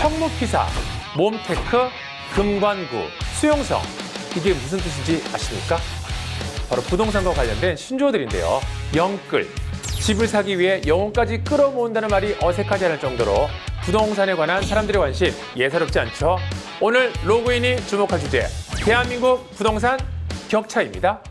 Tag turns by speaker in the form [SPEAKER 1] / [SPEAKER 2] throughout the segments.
[SPEAKER 1] 성모피사, 몸테크, 금관구, 수용성. 이게 무슨 뜻인지 아십니까? 바로 부동산과 관련된 신조어들인데요. 영끌, 집을 사기 위해 영혼까지 끌어모은다는 말이 어색하지 않을 정도로 부동산에 관한 사람들의 관심 예사롭지 않죠? 오늘 로그인이 주목할 주제, 대한민국 부동산 격차입니다.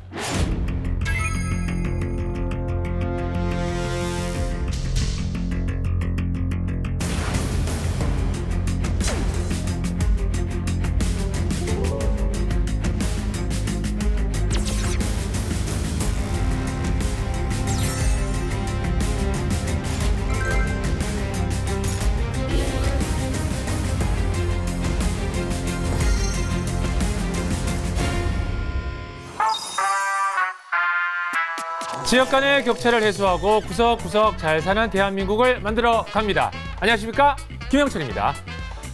[SPEAKER 1] 지역 간의 격차를 해소하고 구석구석 잘 사는 대한민국을 만들어 갑니다. 안녕하십니까? 김영철입니다.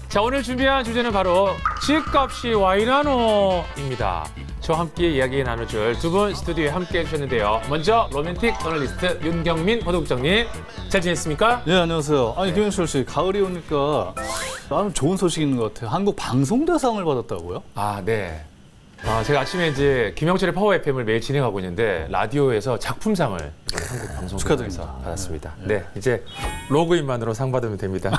[SPEAKER 1] 자, 오늘 준비한 주제는 바로 집값이 와 이라노입니다. 저와 함께 이야기 나눠줄 두 분 스튜디오에 함께 해주셨는데요. 먼저 로맨틱 저널리스트 윤경민 보도국장님, 잘 지냈습니까?
[SPEAKER 2] 네, 안녕하세요. 아니, 김영철 씨, 가을이 오니까 나는 좋은 소식이 있는 것 같아요. 한국 방송대상을 받았다고요?
[SPEAKER 1] 아, 네. 제가 아침에 이제 김영철의 파워 FM을 매일 진행하고 있는데 라디오에서 작품상을 이번에 한국 방송에서
[SPEAKER 2] 축하드립니다.
[SPEAKER 1] 받았습니다. 네, 이제 로그인만으로 상 받으면 됩니다.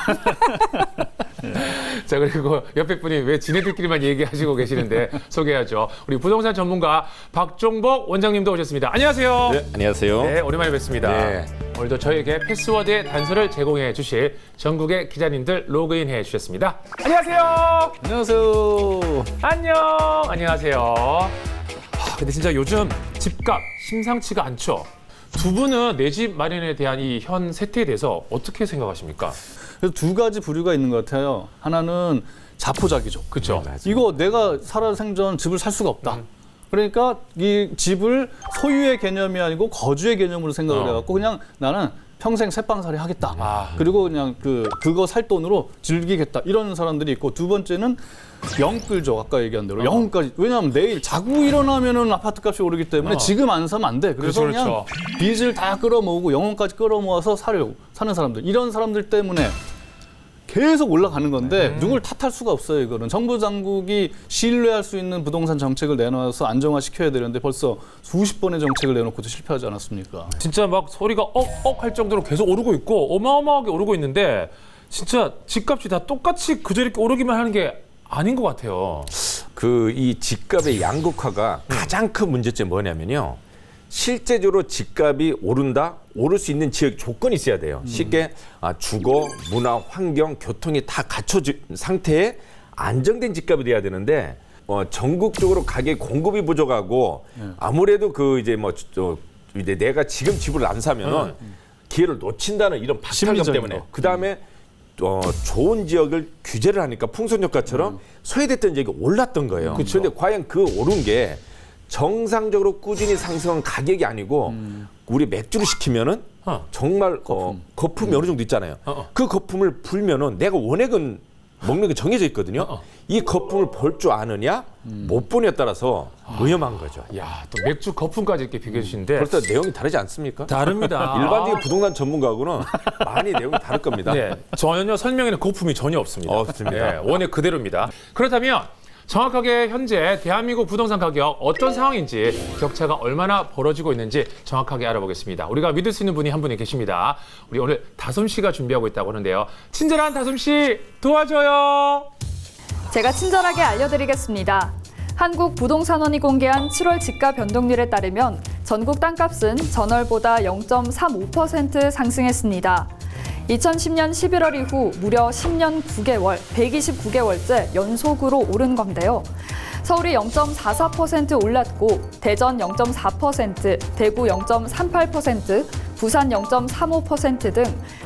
[SPEAKER 1] 자, 그리고 옆에 분이 왜 지네들끼리만 얘기하시고 계시는데 소개하죠. 우리 부동산 전문가 박종복 원장님도 오셨습니다. 안녕하세요.
[SPEAKER 3] 네, 안녕하세요.
[SPEAKER 1] 네, 오랜만에 뵙습니다.
[SPEAKER 3] 네.
[SPEAKER 1] 오늘도 저에게 패스워드의 단서를 제공해 주실 전국의 기자님들 로그인해 주셨습니다. 안녕하세요.
[SPEAKER 2] 안녕하세요.
[SPEAKER 1] 안녕하세요. 근데 진짜 요즘 집값 심상치가 않죠. 두 분은 내 집 마련에 대한 이 현 세태에 대해서 어떻게 생각하십니까?
[SPEAKER 2] 그래서 두 가지 부류가 있는 것 같아요. 하나는 자포자기족.
[SPEAKER 1] 그렇죠.
[SPEAKER 2] 이거 내가 살아생전 집을 살 수가 없다. 그러니까 이 집을 소유의 개념이 아니고 거주의 개념으로 생각을 해갖고 그냥 나는 평생 새빵살이 하겠다. 그리고 그냥 그거 살 돈으로 즐기겠다. 이런 사람들이 있고, 두 번째는 영끌족. 아까 얘기한 대로 영혼까지. 왜냐하면 내일 자고 일어나면은 아파트값이 오르기 때문에 지금 안 사면 안 돼. 그래서
[SPEAKER 1] 그렇죠,
[SPEAKER 2] 그냥 빚을 다 끌어모으고 영혼까지 끌어모아서 사는 사람들. 이런 사람들 때문에 계속 올라가는 건데 누굴 탓할 수가 없어요. 이거는 정부 당국이 신뢰할 수 있는 부동산 정책을 내놔서 안정화시켜야 되는데 벌써 수십 번의 정책을 내놓고도 실패하지 않았습니까?
[SPEAKER 1] 진짜 막 소리가 억억 할 정도로 계속 오르고 있고 어마어마하게 오르고 있는데 진짜 집값이 다 똑같이 그저 이렇게 오르기만 하는 게 아닌 것 같아요.
[SPEAKER 3] 이 집값의 양극화가 가장 큰 문제점이 뭐냐면요. 실제적으로 집값이 오를 수 있는 지역 조건이 있어야 돼요. 쉽게 주거, 문화, 환경, 교통이 다 갖춰진 상태에 안정된 집값이 돼야 되는데 전국적으로 가격 공급이 부족하고 아무래도 이제 내가 지금 집을 안 사면은 기회를 놓친다는 이런 박탈감 때문에 그 다음에 좋은 지역을 규제를 하니까 풍선효과처럼 소외됐던 지역이 올랐던 거예요. 그런데 과연 그 오른 게 정상적으로 꾸준히 상승한 가격이 아니고 우리 맥주를 시키면은 정말 거품이 어느 정도 있잖아요. 그 거품을 불면은 내가 원액은 먹는 게 정해져 있거든요. 이 거품을 볼 줄 아느냐 못 보냐에 따라서 위험한 거죠.
[SPEAKER 1] 야, 또 맥주 거품까지 이렇게 비교해 주시는데
[SPEAKER 3] 벌써 내용이 다르지 않습니까?
[SPEAKER 1] 다릅니다.
[SPEAKER 3] 일반적인 부동산 전문가하고는 많이 내용이 다를 겁니다.
[SPEAKER 1] 네, 전혀 설명에는 거품이 전혀 없습니다.
[SPEAKER 3] 없습니다.
[SPEAKER 1] 네, 원액 그대로입니다. 그렇다면 정확하게 현재 대한민국 부동산 가격 어떤 상황인지, 격차가 얼마나 벌어지고 있는지 정확하게 알아보겠습니다. 우리가 믿을 수 있는 분이 한 분이 계십니다. 우리 오늘 다솜 씨가 준비하고 있다고 하는데요. 친절한 다솜 씨 도와줘요.
[SPEAKER 4] 제가 친절하게 알려드리겠습니다. 한국부동산원이 공개한 7월 집가 변동률에 따르면 전국 땅값은 전월보다 0.35% 상승했습니다. 2010년 11월 이후 무려 10년 9개월, 129개월째 연속으로 오른 건데요. 서울이 0.44% 올랐고 대전 0.4%, 대구 0.38%, 부산 0.35% 등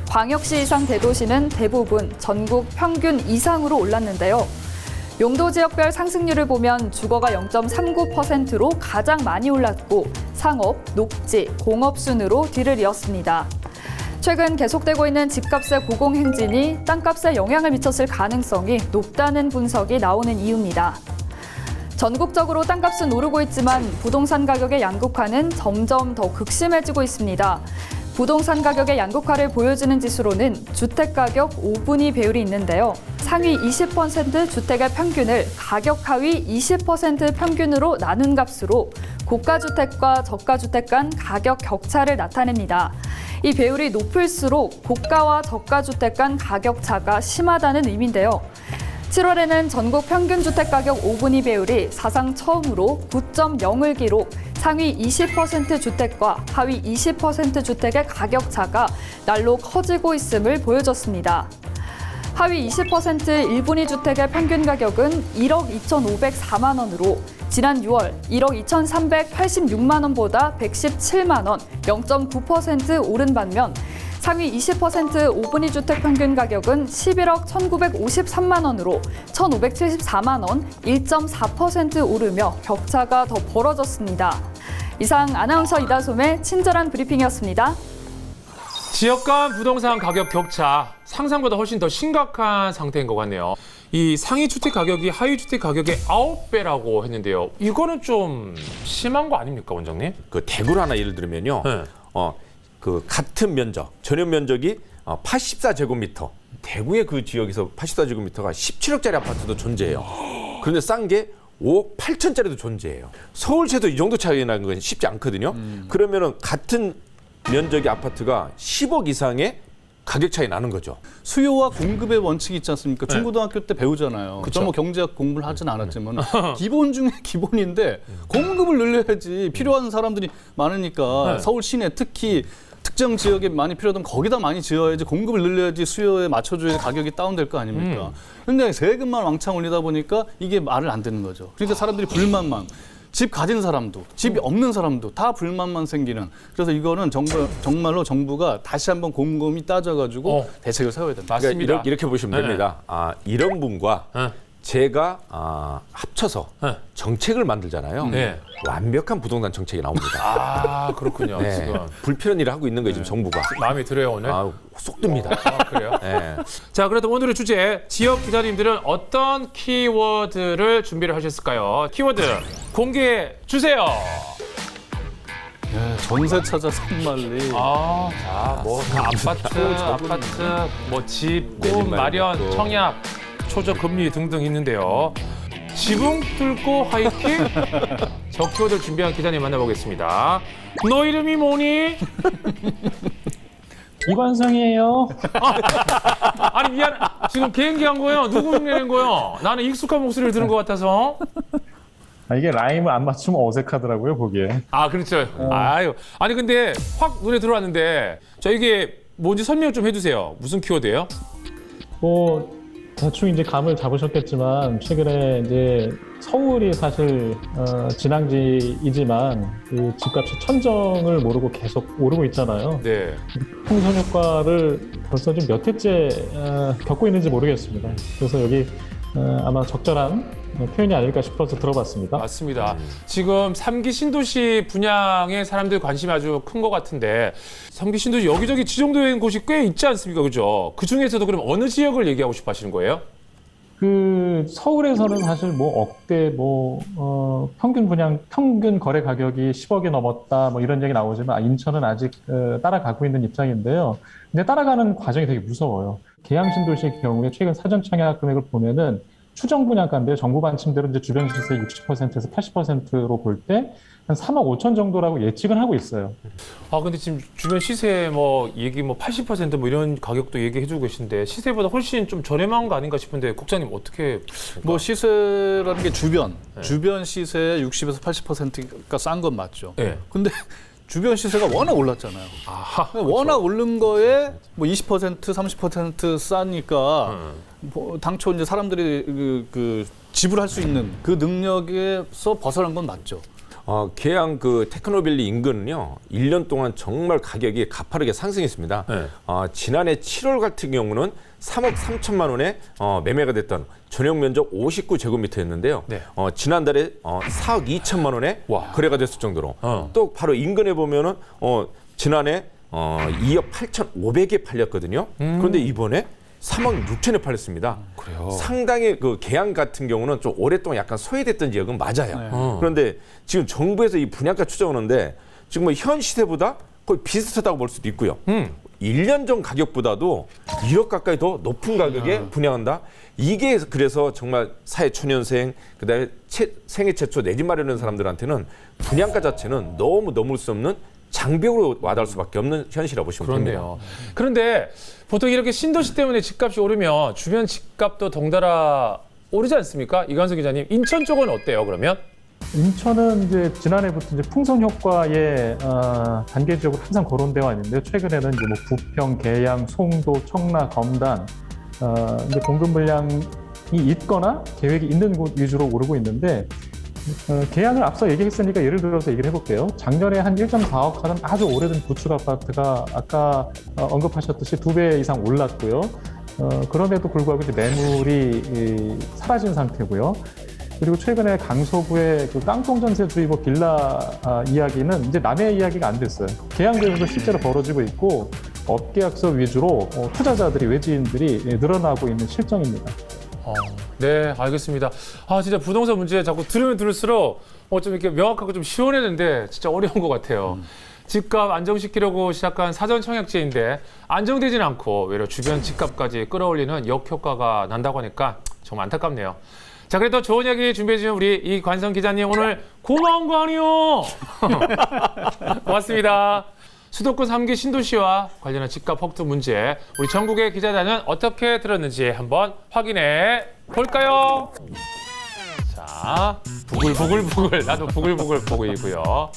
[SPEAKER 4] 광역시 이상 대도시는 대부분 전국 평균 이상으로 올랐는데요. 용도 지역별 상승률을 보면 주거가 0.39%로 가장 많이 올랐고 상업, 녹지, 공업 순으로 뒤를 이었습니다. 최근 계속되고 있는 집값의 고공행진이 땅값에 영향을 미쳤을 가능성이 높다는 분석이 나오는 이유입니다. 전국적으로 땅값은 오르고 있지만 부동산 가격의 양극화는 점점 더 극심해지고 있습니다. 부동산 가격의 양극화를 보여주는 지수로는 주택가격 5분위 배율이 있는데요. 상위 20% 주택의 평균을 가격 하위 20% 평균으로 나눈 값으로 고가주택과 저가주택 간 가격 격차를 나타냅니다. 이 배율이 높을수록 고가와 저가주택 간 가격 차가 심하다는 의미인데요. 7월에는 전국 평균 주택가격 5분위 배율이 사상 처음으로 9.0을 기록, 상위 20% 주택과 하위 20% 주택의 가격 차가 날로 커지고 있음을 보여줬습니다. 하위 20% 1분위 주택의 평균 가격은 1억 2,504만 원으로 지난 6월 1억 2,386만 원보다 117만 원, 0.9% 오른 반면 상위 20% 5분위 주택 평균 가격은 11억 1,953만 원으로 1,574만 원, 1.4% 오르며 격차가 더 벌어졌습니다. 이상 아나운서 이다솜의 친절한 브리핑이었습니다.
[SPEAKER 1] 지역 간 부동산 가격 격차 상상보다 훨씬 더 심각한 상태인 것 같네요. 이 상위 주택 가격이 하위 주택 가격의 9배라고 했는데요. 이거는 좀 심한 거 아닙니까, 원장님?
[SPEAKER 3] 그 대구를 하나 예를 들면요.
[SPEAKER 1] 네.
[SPEAKER 3] 그 같은 면적, 전용 면적이 84제곱미터. 대구의 그 지역에서 84제곱미터가 17억짜리 아파트도 존재해요. 그런데 싼 게 5억 8천짜리도 존재해요. 서울시에도 이 정도 차이 나는 건 쉽지 않거든요. 그러면은 같은 면적의 아파트가 10억 이상의 가격 차이 나는 거죠.
[SPEAKER 2] 수요와 공급의 원칙이 있지 않습니까? 중고등학교 때 배우잖아요.
[SPEAKER 1] 그쵸.
[SPEAKER 2] 저는 뭐 경제학 공부를 하진 않았지만 기본 중에 기본인데 공급을 늘려야지 필요한 사람들이 많으니까
[SPEAKER 1] 네.
[SPEAKER 2] 서울 시내 특히 특정 지역에 많이 필요하다면 거기다 많이 지어야지 공급을 늘려야지 수요에 맞춰줘야 가격이 다운될 거 아닙니까? 근데 세금만 왕창 올리다 보니까 이게 말을 안 되는 거죠. 그러니까 사람들이 불만만. 집 가진 사람도 집이 없는 사람도 다 불만만 생기는. 그래서 이거는 정말로 정부가 다시 한번 곰곰이 따져가지고 대책을 세워야 됩니다.
[SPEAKER 1] 맞습니다.
[SPEAKER 3] 그러니까 이렇게 보시면
[SPEAKER 1] 네.
[SPEAKER 3] 됩니다. 이런 분과
[SPEAKER 1] 네.
[SPEAKER 3] 제가 합쳐서
[SPEAKER 1] 네.
[SPEAKER 3] 정책을 만들잖아요.
[SPEAKER 1] 네.
[SPEAKER 3] 완벽한 부동산 정책이 나옵니다.
[SPEAKER 1] 아, 그렇군요.
[SPEAKER 3] 네.
[SPEAKER 1] 지금
[SPEAKER 3] 불필요한 일을 하고 있는 거예요, 지금 정부가.
[SPEAKER 1] 마음에 들어요, 오늘.
[SPEAKER 3] 쏙 듭니다.
[SPEAKER 1] 그래요?
[SPEAKER 3] 네.
[SPEAKER 1] 자, 그래도 오늘의 주제, 지역 기자님들은 어떤 키워드를 준비를 하셨을까요? 키워드 공개해 주세요.
[SPEAKER 2] 네, 전세 찾아 산말리.
[SPEAKER 1] 자, 뭐 아파트, 뭐 집, 꿈, 마련, 청약, 초저금리 등등 있는데요. 지붕 뚫고 하이킹? 저 키워드를 준비한 기자님 만나보겠습니다. 너 이름이 뭐니?
[SPEAKER 5] 이관성이에요.
[SPEAKER 1] 아니 미안, 지금 개인기 한 거예요? 누구 내는 거예요? 나는 익숙한 목소리를 들은 것 같아서.
[SPEAKER 5] 이게 라임을 안 맞추면 어색하더라고요, 보기에.
[SPEAKER 1] 아, 그렇죠. 아유, 아니 근데 확 눈에 들어왔는데, 자 이게 뭔지 설명 좀 해주세요. 무슨 키워드예요?
[SPEAKER 5] 뭐 대충 이제 감을 잡으셨겠지만 최근에 이제 서울이 사실 진앙지이지만 그 집값이 천정을 모르고 계속 오르고 있잖아요.
[SPEAKER 1] 네.
[SPEAKER 5] 풍선 효과를 벌써 좀 몇 해째 겪고 있는지 모르겠습니다. 그래서 여기 아마 적절한 표현이 아닐까 싶어서 들어봤습니다.
[SPEAKER 1] 맞습니다. 지금 3기 신도시 분양에 사람들 관심이 아주 큰 것 같은데 3기 신도시 여기저기 지정된 곳이 꽤 있지 않습니까? 그죠? 그 중에서도 그럼 어느 지역을 얘기하고 싶어 하시는 거예요?
[SPEAKER 5] 그 서울에서는 사실 뭐 억대 평균 거래 가격이 10억이 넘었다 뭐 이런 얘기 나오지만 인천은 아직 따라가고 있는 입장인데에요. 근데 따라가는 과정이 되게 무서워요. 계양 신도시의 경우에 최근 사전 청약 금액을 보면은 추정 분양가인데요. 정부 반침대로 이제 주변 시세 60%에서 80%로 볼 때 한 3억 5천 정도라고 예측은 하고 있어요.
[SPEAKER 1] 아 근데 지금 주변 시세 뭐 얘기 뭐 80% 뭐 이런 가격도 얘기해주고 계신데 시세보다 훨씬 좀 저렴한 거 아닌가 싶은데 국장님 어떻게?
[SPEAKER 2] 뭐 시세라는 게 주변 시세의 60에서 80%가 싼 건 맞죠.
[SPEAKER 1] 네.
[SPEAKER 2] 근데 주변 시세가 워낙 올랐잖아요.
[SPEAKER 1] 아하,
[SPEAKER 2] 워낙 오른 거에 뭐 20% 30% 싸니까 뭐 당초 이제 사람들이 그 지불할 수 있는 그 능력에서 벗어난 건 맞죠.
[SPEAKER 3] 계양 그 테크노밸리 인근은요, 1년 동안 정말 가격이 가파르게 상승했습니다.
[SPEAKER 1] 네.
[SPEAKER 3] 지난해 7월 같은 경우는 3억 3천만 원에 매매가 됐던 전용 면적 59제곱미터였는데요.
[SPEAKER 1] 네.
[SPEAKER 3] 지난달에 4억 2천만 원에
[SPEAKER 1] 와.
[SPEAKER 3] 거래가 됐을 정도로. 또 바로 인근에 보면은 지난해 2억 8,500에 팔렸거든요. 그런데 이번에 3억 6천에 팔렸습니다.
[SPEAKER 1] 그래요?
[SPEAKER 3] 상당히 그 계양 같은 경우는 좀 오랫동안 약간 소외됐던 지역은 맞아요. 그런데 지금 정부에서 이 분양가 추정하는데 지금 뭐 현 시세보다 거의 비슷하다고 볼 수도 있고요. 1년 전 가격보다도 1억 가까이 더 높은 가격에 분양한다. 이게 그래서 정말 사회 초년생 그다음에 생애 최초 내 집 마련하는 사람들한테는 분양가 자체는 너무 넘을 수 없는 장벽으로 와닿을 수밖에 없는 현실이라고 보시면 됩니다.
[SPEAKER 1] 그렇네요. 그런데 보통 이렇게 신도시 때문에 집값이 오르면 주변 집값도 덩달아 오르지 않습니까? 이관석 기자님, 인천 쪽은 어때요? 그러면?
[SPEAKER 5] 인천은 이제 지난해부터 이제 풍선 효과에 단계적으로 항상 거론되어 왔는데요. 최근에는 이제 뭐 부평, 계양, 송도, 청라, 검단 이제 공급 물량이 있거나 계획이 있는 곳 위주로 오르고 있는데 계양을 앞서 얘기했으니까 예를 들어서 얘기를 해볼게요. 작년에 한 1.4억 하는 아주 오래된 구축 아파트가 아까 언급하셨듯이 2배 이상 올랐고요. 그럼에도 불구하고 이제 매물이 사라진 상태고요. 그리고 최근에 강서구의 그 깡통 전세 주의보 빌라 이야기는 이제 남의 이야기가 안 됐어요. 계양 대우도 실제로 벌어지고 있고 업계약서 위주로 투자자들이 외지인들이 늘어나고 있는 실정입니다.
[SPEAKER 1] 네, 알겠습니다. 진짜 부동산 문제 자꾸 들으면 들을수록 좀 이렇게 명확하고 좀 시원했는데 진짜 어려운 것 같아요. 집값 안정시키려고 시작한 사전 청약제인데 안정되지는 않고 외려 주변 집값까지 끌어올리는 역효과가 난다고 하니까 정말 안타깝네요. 자, 그래도 좋은 이야기 준비해 주신 우리 이관성 기자님 오늘 고마운 거 아니요. 고맙습니다. 수도권 3기 신도시와 관련한 집값 폭등 문제 우리 전국의 기자단은 어떻게 들었는지 한번 확인해 볼까요? 자, 부글부글 나도 부글부글 보고 있고요.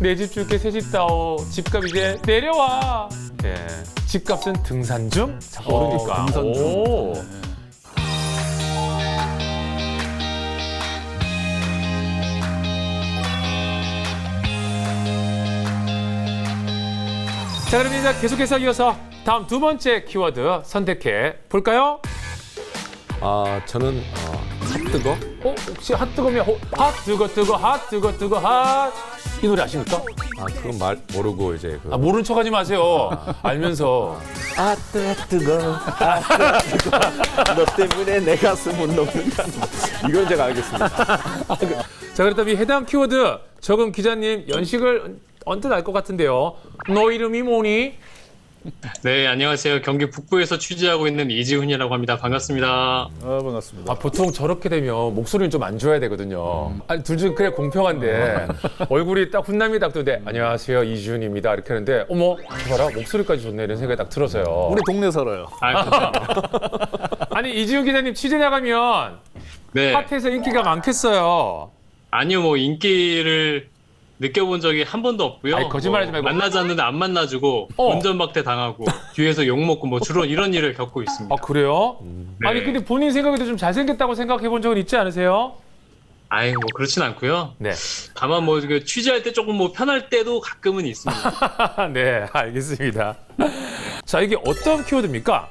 [SPEAKER 1] 내 집 줄게 새 집 다오 집값 이제 내려와. 네, 집값은 등산 중? 자꾸 오르니까.
[SPEAKER 2] 등산 중.
[SPEAKER 1] 오. 자, 그럼 이제 계속해서 이어서 다음 두 번째 키워드 선택해 볼까요?
[SPEAKER 3] 저는 핫뜨거.
[SPEAKER 1] 혹시 핫뜨거면 핫뜨거 핫 이 노래 아십니까?
[SPEAKER 3] 그건 말 모르고 이제
[SPEAKER 1] 모른 척하지 마세요. 알면서.
[SPEAKER 3] 뜨거. 너 때문에 내 가슴은 녹는다. 이건 제가 알겠습니다.
[SPEAKER 1] 자, 그렇다면 이 해당 키워드 적은 기자님 연식을 언뜻 알 것 같은데요. 너 이름이 뭐니?
[SPEAKER 6] 네, 안녕하세요. 경기 북부에서 취재하고 있는 이지훈이라고 합니다. 반갑습니다.
[SPEAKER 2] 반갑습니다.
[SPEAKER 1] 보통 저렇게 되면 목소리는 좀 안 줘야 되거든요. 아니, 둘 중 그래 공평한데 얼굴이 딱 훈남이 딱 뜨는데 안녕하세요 이지훈입니다 이렇게 하는데 어머 봐라 목소리까지 좋네 이런 생각이 딱 들어서요.
[SPEAKER 2] 우리 동네 살아요.
[SPEAKER 1] 아니 이지훈 기자님 취재 나가면
[SPEAKER 6] 네.
[SPEAKER 1] 핫해서 인기가 많겠어요.
[SPEAKER 6] 아니요, 뭐 인기를 느껴본 적이 한 번도 없고요.
[SPEAKER 1] 아니, 거짓말하지 말고.
[SPEAKER 6] 만나지 않는데 안 만나주고 운전박대 당하고 뒤에서 욕먹고 뭐 주로 이런 일을 겪고 있습니다.
[SPEAKER 1] 그래요?
[SPEAKER 6] 네.
[SPEAKER 1] 아니 근데 본인 생각에도 좀 잘생겼다고 생각해 본 적은 있지 않으세요?
[SPEAKER 6] 아이, 뭐 그렇진 않고요.
[SPEAKER 1] 네.
[SPEAKER 6] 다만 뭐 취재할 때 조금 뭐 편할 때도 가끔은 있습니다.
[SPEAKER 1] 네, 알겠습니다. 자, 이게 어떤 키워드입니까?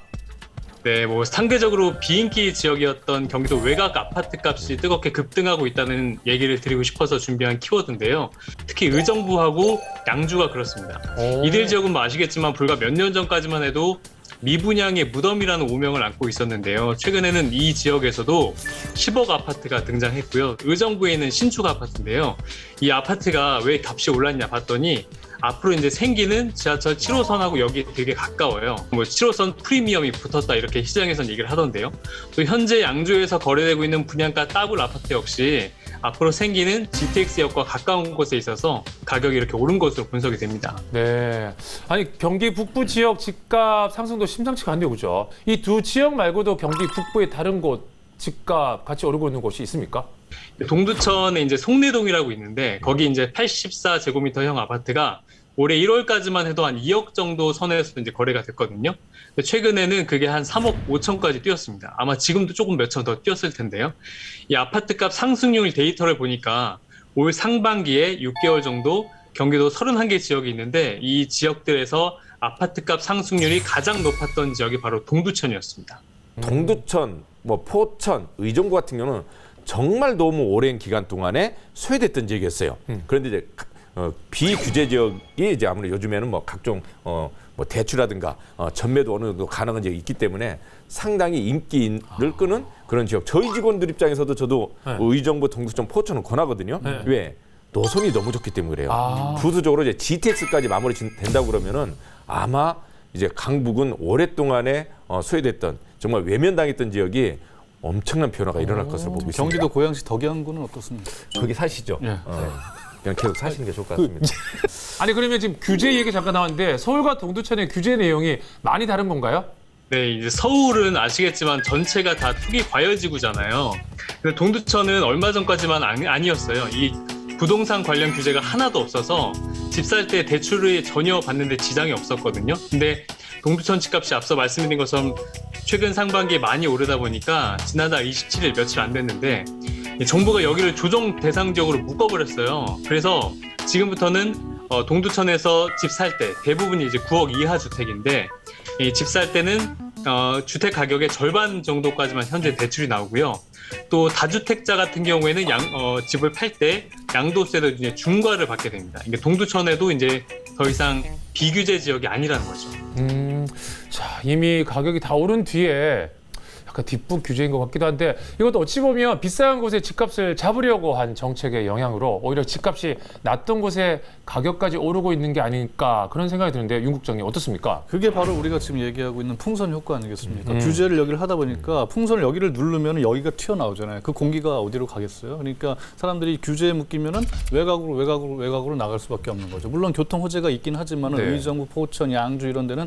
[SPEAKER 6] 네, 뭐 상대적으로 비인기 지역이었던 경기도 외곽 아파트 값이 뜨겁게 급등하고 있다는 얘기를 드리고 싶어서 준비한 키워드인데요. 특히 의정부하고 양주가 그렇습니다. 이들 지역은 뭐 아시겠지만 불과 몇 년 전까지만 해도 미분양의 무덤이라는 오명을 안고 있었는데요. 최근에는 이 지역에서도 10억 아파트가 등장했고요. 의정부에 있는 신축 아파트인데요. 이 아파트가 왜 값이 올랐냐 봤더니 앞으로 이제 생기는 지하철 7호선하고 여기 되게 가까워요. 뭐 7호선 프리미엄이 붙었다 이렇게 시장에서는 얘기를 하던데요. 또 현재 양주에서 거래되고 있는 분양가 더블 아파트 역시 앞으로 생기는 GTX역과 가까운 곳에 있어서 가격이 이렇게 오른 것으로 분석이 됩니다.
[SPEAKER 1] 네. 아니 경기 북부 지역 집값 상승도 심상치가 않네요, 그죠? 이 두 지역 말고도 경기 북부의 다른 곳 집값 같이 오르고 있는 곳이 있습니까?
[SPEAKER 6] 동두천에 이제 송내동이라고 있는데 거기 이제 84제곱미터형 아파트가 올해 1월까지만 해도 한 2억 정도 선에서 이제 거래가 됐거든요. 근데 최근에는 그게 한 3억 5천까지 뛰었습니다. 아마 지금도 조금 몇 천 더 뛰었을 텐데요. 이 아파트값 상승률 데이터를 보니까 올 상반기에 6개월 정도 경기도 31개 지역이 있는데 이 지역들에서 아파트값 상승률이 가장 높았던 지역이 바로 동두천이었습니다.
[SPEAKER 3] 동두천, 뭐 포천, 의정부 같은 경우는 정말 너무 오랜 기간 동안에 소외됐던 지역이었어요. 그런데 이제 비규제 지역이 이제 아무래도 요즘에는 뭐 각종 뭐 대출이라든가 전매도 어느 정도 가능한 지역이 있기 때문에 상당히 인기를 끄는 그런 지역. 저희 직원들 입장에서도 저도 의정부, 동두천, 포천은 권하거든요. 왜? 노선이 너무 좋기 때문에 그래요.
[SPEAKER 1] 아.
[SPEAKER 3] 부수적으로 이제 GTX까지 마무리 된다고 그러면은 아마 이제 강북은 오랫동안에 소외됐던 정말 외면당했던 지역이 엄청난 변화가 일어날 것으로 보고 있습니다.
[SPEAKER 2] 경기도 고양시 덕양구는 어떻습니까?
[SPEAKER 3] 거기 사시죠?
[SPEAKER 2] 예.
[SPEAKER 3] 그냥 계속 사시는 게 좋을 것 같습니다.
[SPEAKER 1] 아니 그러면 지금 규제 얘기 잠깐 나왔는데 서울과 동두천의 규제 내용이 많이 다른 건가요?
[SPEAKER 6] 네, 이제 서울은 아시겠지만 전체가 다 투기 과열지구잖아요. 근데 동두천은 얼마 전까지만 아니었어요. 이 부동산 관련 규제가 하나도 없어서 집 살 때 대출을 전혀 받는데 지장이 없었거든요. 근데 동두천 집값이 앞서 말씀드린 것처럼 최근 상반기에 많이 오르다 보니까 지난달 27일 며칠 안 됐는데 정부가 여기를 조정 대상 지역으로 묶어버렸어요. 그래서 지금부터는 동두천에서 집 살 때 대부분이 이제 9억 이하 주택인데 집 살 때는 주택 가격의 절반 정도까지만 현재 대출이 나오고요. 또 다주택자 같은 경우에는 집을 팔 때 양도세도 이제 중과를 받게 됩니다. 이게 동두천에도 이제 더 이상 비규제 지역이 아니라는 거죠.
[SPEAKER 1] 자, 이미 가격이 다 오른 뒤에 약간 뒷북 규제인 것 같기도 한데 이것도 어찌 보면 비싼 곳에 집값을 잡으려고 한 정책의 영향으로 오히려 집값이 낮던 곳에 가격까지 오르고 있는 게 아닐까 그런 생각이 드는데 윤 국장님 어떻습니까?
[SPEAKER 2] 그게 바로 우리가 지금 얘기하고 있는 풍선 효과 아니겠습니까? 규제를 여기를 하다 보니까 풍선을 여기를 누르면 여기가 튀어나오잖아요. 그 공기가 어디로 가겠어요? 그러니까 사람들이 규제에 묶이면은 외곽으로 나갈 수밖에 없는 거죠. 물론 교통 호재가 있긴 하지만
[SPEAKER 1] 네.
[SPEAKER 2] 의정부, 포천, 양주 이런 데는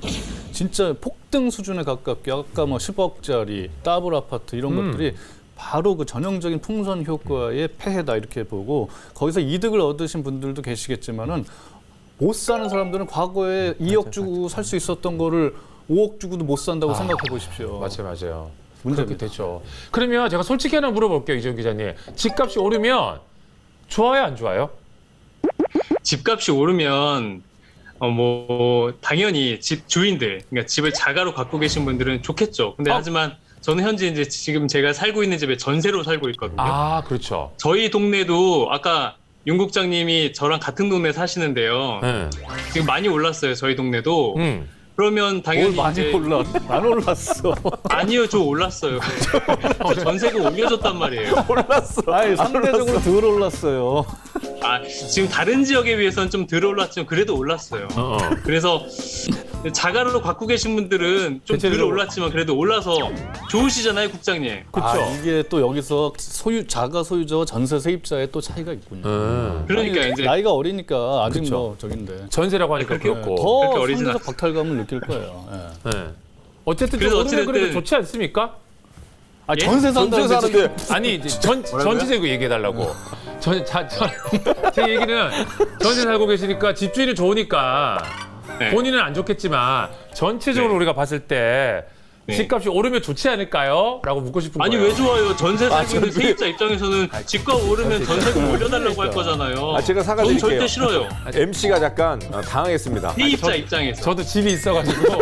[SPEAKER 2] 진짜 폭등 수준에 가깝게 아까 뭐 10억짜리 더블 아파트 이런 것들이 바로 그 전형적인 풍선 효과의 폐해다 이렇게 보고 거기서 이득을 얻으신 분들도 계시겠지만은 못 사는 사람들은 과거에 2억 주고 살 수 있었던 거를 5억 주고도 못 산다고 생각해 보십시오.
[SPEAKER 1] 맞아요. 그렇게
[SPEAKER 2] 문제입니다.
[SPEAKER 1] 되죠. 그러면 제가 솔직히 하나 물어볼게요, 이재용 기자님. 집값이 오르면 좋아요, 안 좋아요?
[SPEAKER 6] 집값이 오르면 당연히 집 주인들, 그러니까 집을 자가로 갖고 계신 분들은 좋겠죠. 근데 하지만 저는 현재 이제 지금 제가 살고 있는 집에 전세로 살고 있거든요.
[SPEAKER 1] 아, 그렇죠.
[SPEAKER 6] 저희 동네도 아까 윤 국장님이 저랑 같은 동네 사시는데요.
[SPEAKER 1] 네.
[SPEAKER 6] 지금 많이 올랐어요, 저희 동네도.
[SPEAKER 1] 음.
[SPEAKER 6] 그러면 당연히
[SPEAKER 2] 많이
[SPEAKER 6] 이제
[SPEAKER 2] 올라 안 올랐어.
[SPEAKER 6] 아니요, 저 올랐어요. 저 전세금 올려줬단 말이에요.
[SPEAKER 2] 아니 상대적으로 덜 올랐어요.
[SPEAKER 6] 지금 다른 지역에 비해서는 좀 덜 올랐지만 그래도 올랐어요. 그래서 자가로 갖고 계신 분들은 좀 덜
[SPEAKER 1] 대체적으로.
[SPEAKER 6] 올랐지만 그래도 올라서 좋으시잖아요, 국장님.
[SPEAKER 2] 그렇죠. 이게 또 여기서 자가 소유자와 전세 세입자의 또 차이가 있군요.
[SPEAKER 6] 그러니까
[SPEAKER 2] 아니,
[SPEAKER 6] 이제
[SPEAKER 2] 나이가 어리니까 아직
[SPEAKER 1] 그쵸.
[SPEAKER 2] 뭐 저긴데
[SPEAKER 1] 전세라고 하니까
[SPEAKER 6] 그렇게
[SPEAKER 1] 그렇고.
[SPEAKER 2] 더
[SPEAKER 6] 그렇게 어리진
[SPEAKER 2] 상대적 박탈감을 느낄 거예요. 예.
[SPEAKER 1] 네. 어쨌든
[SPEAKER 6] 그래서
[SPEAKER 1] 좀 오르면 그래도
[SPEAKER 6] 어찌됐든-
[SPEAKER 1] 좋지 않습니까?
[SPEAKER 2] 아
[SPEAKER 6] 예?
[SPEAKER 2] 전세 산다는데
[SPEAKER 1] 아니 이제 전세고 얘기해달라고. 제 얘기는 전세 살고 계시니까 집주인은 좋으니까
[SPEAKER 6] 네.
[SPEAKER 1] 본인은 안 좋겠지만 전체적으로
[SPEAKER 6] 네.
[SPEAKER 1] 우리가 봤을 때
[SPEAKER 6] 네.
[SPEAKER 1] 집값이 오르면 좋지 않을까요? 라고 묻고 싶은
[SPEAKER 6] 아니
[SPEAKER 1] 거예요.
[SPEAKER 6] 왜 좋아요? 전세 살고 있는 세입자 입장에서는 집값 오르면 전세금 올려달라고 할 거잖아요.
[SPEAKER 3] 제가
[SPEAKER 6] 전
[SPEAKER 3] 사과드릴게요.
[SPEAKER 6] 절대 싫어요.
[SPEAKER 3] MC가 잠깐 당황했습니다.
[SPEAKER 6] 세입자 입장에서.
[SPEAKER 1] 저도 집이 있어가지고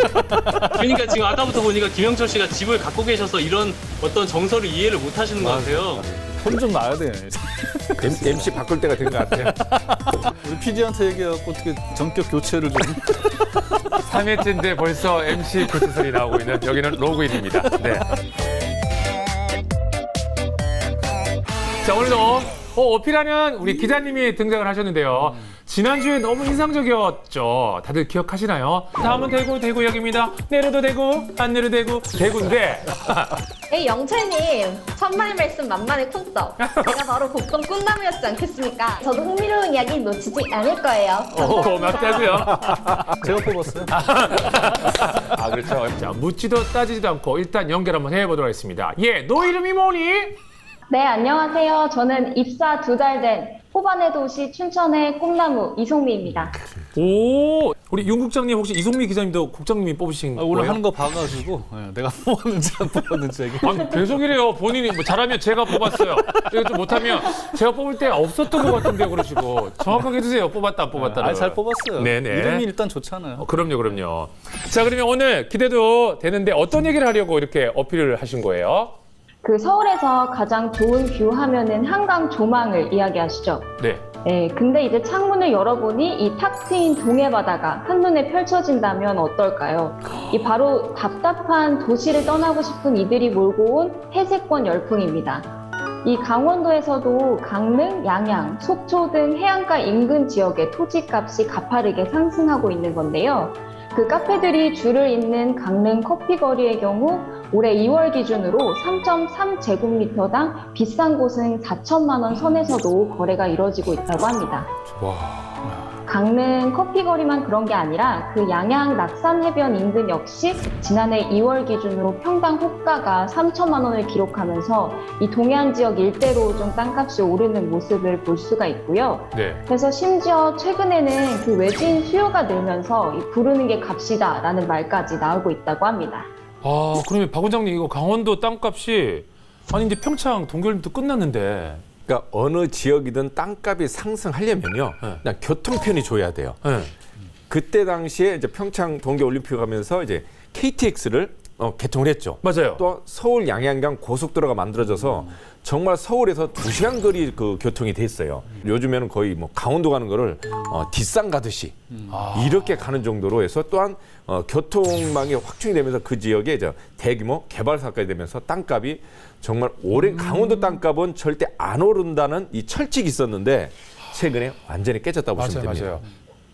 [SPEAKER 6] 그러니까 지금 아까부터 보니까 김영철 씨가 집을 갖고 계셔서 이런 어떤 정서를 이해를 못 하시는 것 같아요.
[SPEAKER 2] 혼 좀 나야 돼.
[SPEAKER 3] MC 바꿀 때가 된 것 같아요.
[SPEAKER 2] 우리 PD한테 얘기해갖고 어떻게 전격 교체를 좀.
[SPEAKER 1] 3회째인데 벌써 MC 교체설이 나오고 있는 여기는 로그인입니다. 네. 자, 오늘도 어필하는 우리 기자님이 등장을 하셨는데요. 지난주에 너무 인상적이었죠. 다들 기억하시나요? 다음은 대구역입니다. 내려도 대구, 안 내려도 대구, 대구인데.
[SPEAKER 7] 네, 영철님, 천만의 말씀 만만의 쿵떡. 제가 바로 복동 꿈나무였지 않겠습니까? 저도 흥미로운 이야기 놓치지 않을 거예요.
[SPEAKER 1] 고맙다고요.
[SPEAKER 2] 제가 뽑았어요.
[SPEAKER 1] 아, 그렇죠. 자, 묻지도 따지지도 않고 일단 연결 한번 해보도록 하겠습니다. 예, 너 이름이 뭐니?
[SPEAKER 7] 네, 안녕하세요. 저는 입사 2달 된 호반의 도시 춘천의 꿈나무 이송미입니다.
[SPEAKER 1] 오, 우리 윤 국장님 혹시 이송미 기자님도 국장님이 뽑으신
[SPEAKER 2] 오늘
[SPEAKER 1] 거예요?
[SPEAKER 2] 하는 거 봐가지고 내가 뽑았는지 안 뽑았는지 얘기.
[SPEAKER 1] 아니, 계속이래요. 본인이 뭐 잘하면 제가 뽑았어요. 이거 좀 못하면 제가 뽑을 때 없었던 것 같은데요. 그러시고 정확하게 해주세요. 뽑았다 안 뽑았다.
[SPEAKER 2] 아, 잘 뽑았어요.
[SPEAKER 1] 네네.
[SPEAKER 2] 이름이 일단 좋잖아요.
[SPEAKER 1] 그럼요. 자, 그러면 오늘 기대도 되는데 어떤 얘기를 하려고 이렇게 어필을 하신 거예요?
[SPEAKER 7] 그 서울에서 가장 좋은 뷰 하면은 한강 조망을 이야기하시죠.
[SPEAKER 1] 네.
[SPEAKER 7] 네, 근데 이제 창문을 열어보니 이 탁 트인 동해바다가 한눈에 펼쳐진다면 어떨까요? 이 바로 답답한 도시를 떠나고 싶은 이들이 몰고 온 폐쇄권 열풍입니다. 이 강원도에서도 강릉, 양양, 속초 등 해안가 인근 지역의 토지값이 가파르게 상승하고 있는 건데요. 그 카페들이 줄을 잇는 강릉 커피거리의 경우 올해 2월 기준으로 3.3제곱미터당 비싼 곳은 4천만 원 선에서도 거래가 이뤄지고 있다고 합니다. 강릉 커피거리만 그런 게 아니라 그 양양 낙산해변 인근 역시 지난해 2월 기준으로 평당 호가가 3천만 원을 기록하면서 이 동해안 지역 일대로 좀 땅값이 오르는 모습을 볼 수가 있고요.
[SPEAKER 1] 네.
[SPEAKER 7] 그래서 심지어 최근에는 그 외지인 수요가 늘면서 이 부르는 게 값이다라는 말까지 나오고 있다고 합니다.
[SPEAKER 1] 아, 그러면 박 원장님 이거 강원도 땅값이 아니 이제 평창 동계올림픽도 끝났는데
[SPEAKER 3] 그러니까 어느 지역이든 땅값이 상승하려면요, 그냥 교통편이 좋아야 돼요.
[SPEAKER 1] 네.
[SPEAKER 3] 그때 당시에 이제 평창 동계올림픽 하면서 이제 KTX를 개통을 했죠.
[SPEAKER 1] 맞아요.
[SPEAKER 3] 또 서울 양양간 고속도로가 만들어져서 정말 서울에서 2시간 거리 그 교통이 됐어요. 요즘에는 거의 뭐 강원도 가는 거를 뒷산 가듯이 이렇게 가는 정도로 해서 또한 교통망이 확충이 되면서 그 지역에 이제 대규모 개발 사업까지 되면서 땅값이 정말 오랜 강원도 땅값은 절대 안 오른다는 이 철칙이 있었는데 최근에 완전히 깨졌다고 보시면 됩니다.
[SPEAKER 1] 맞아요.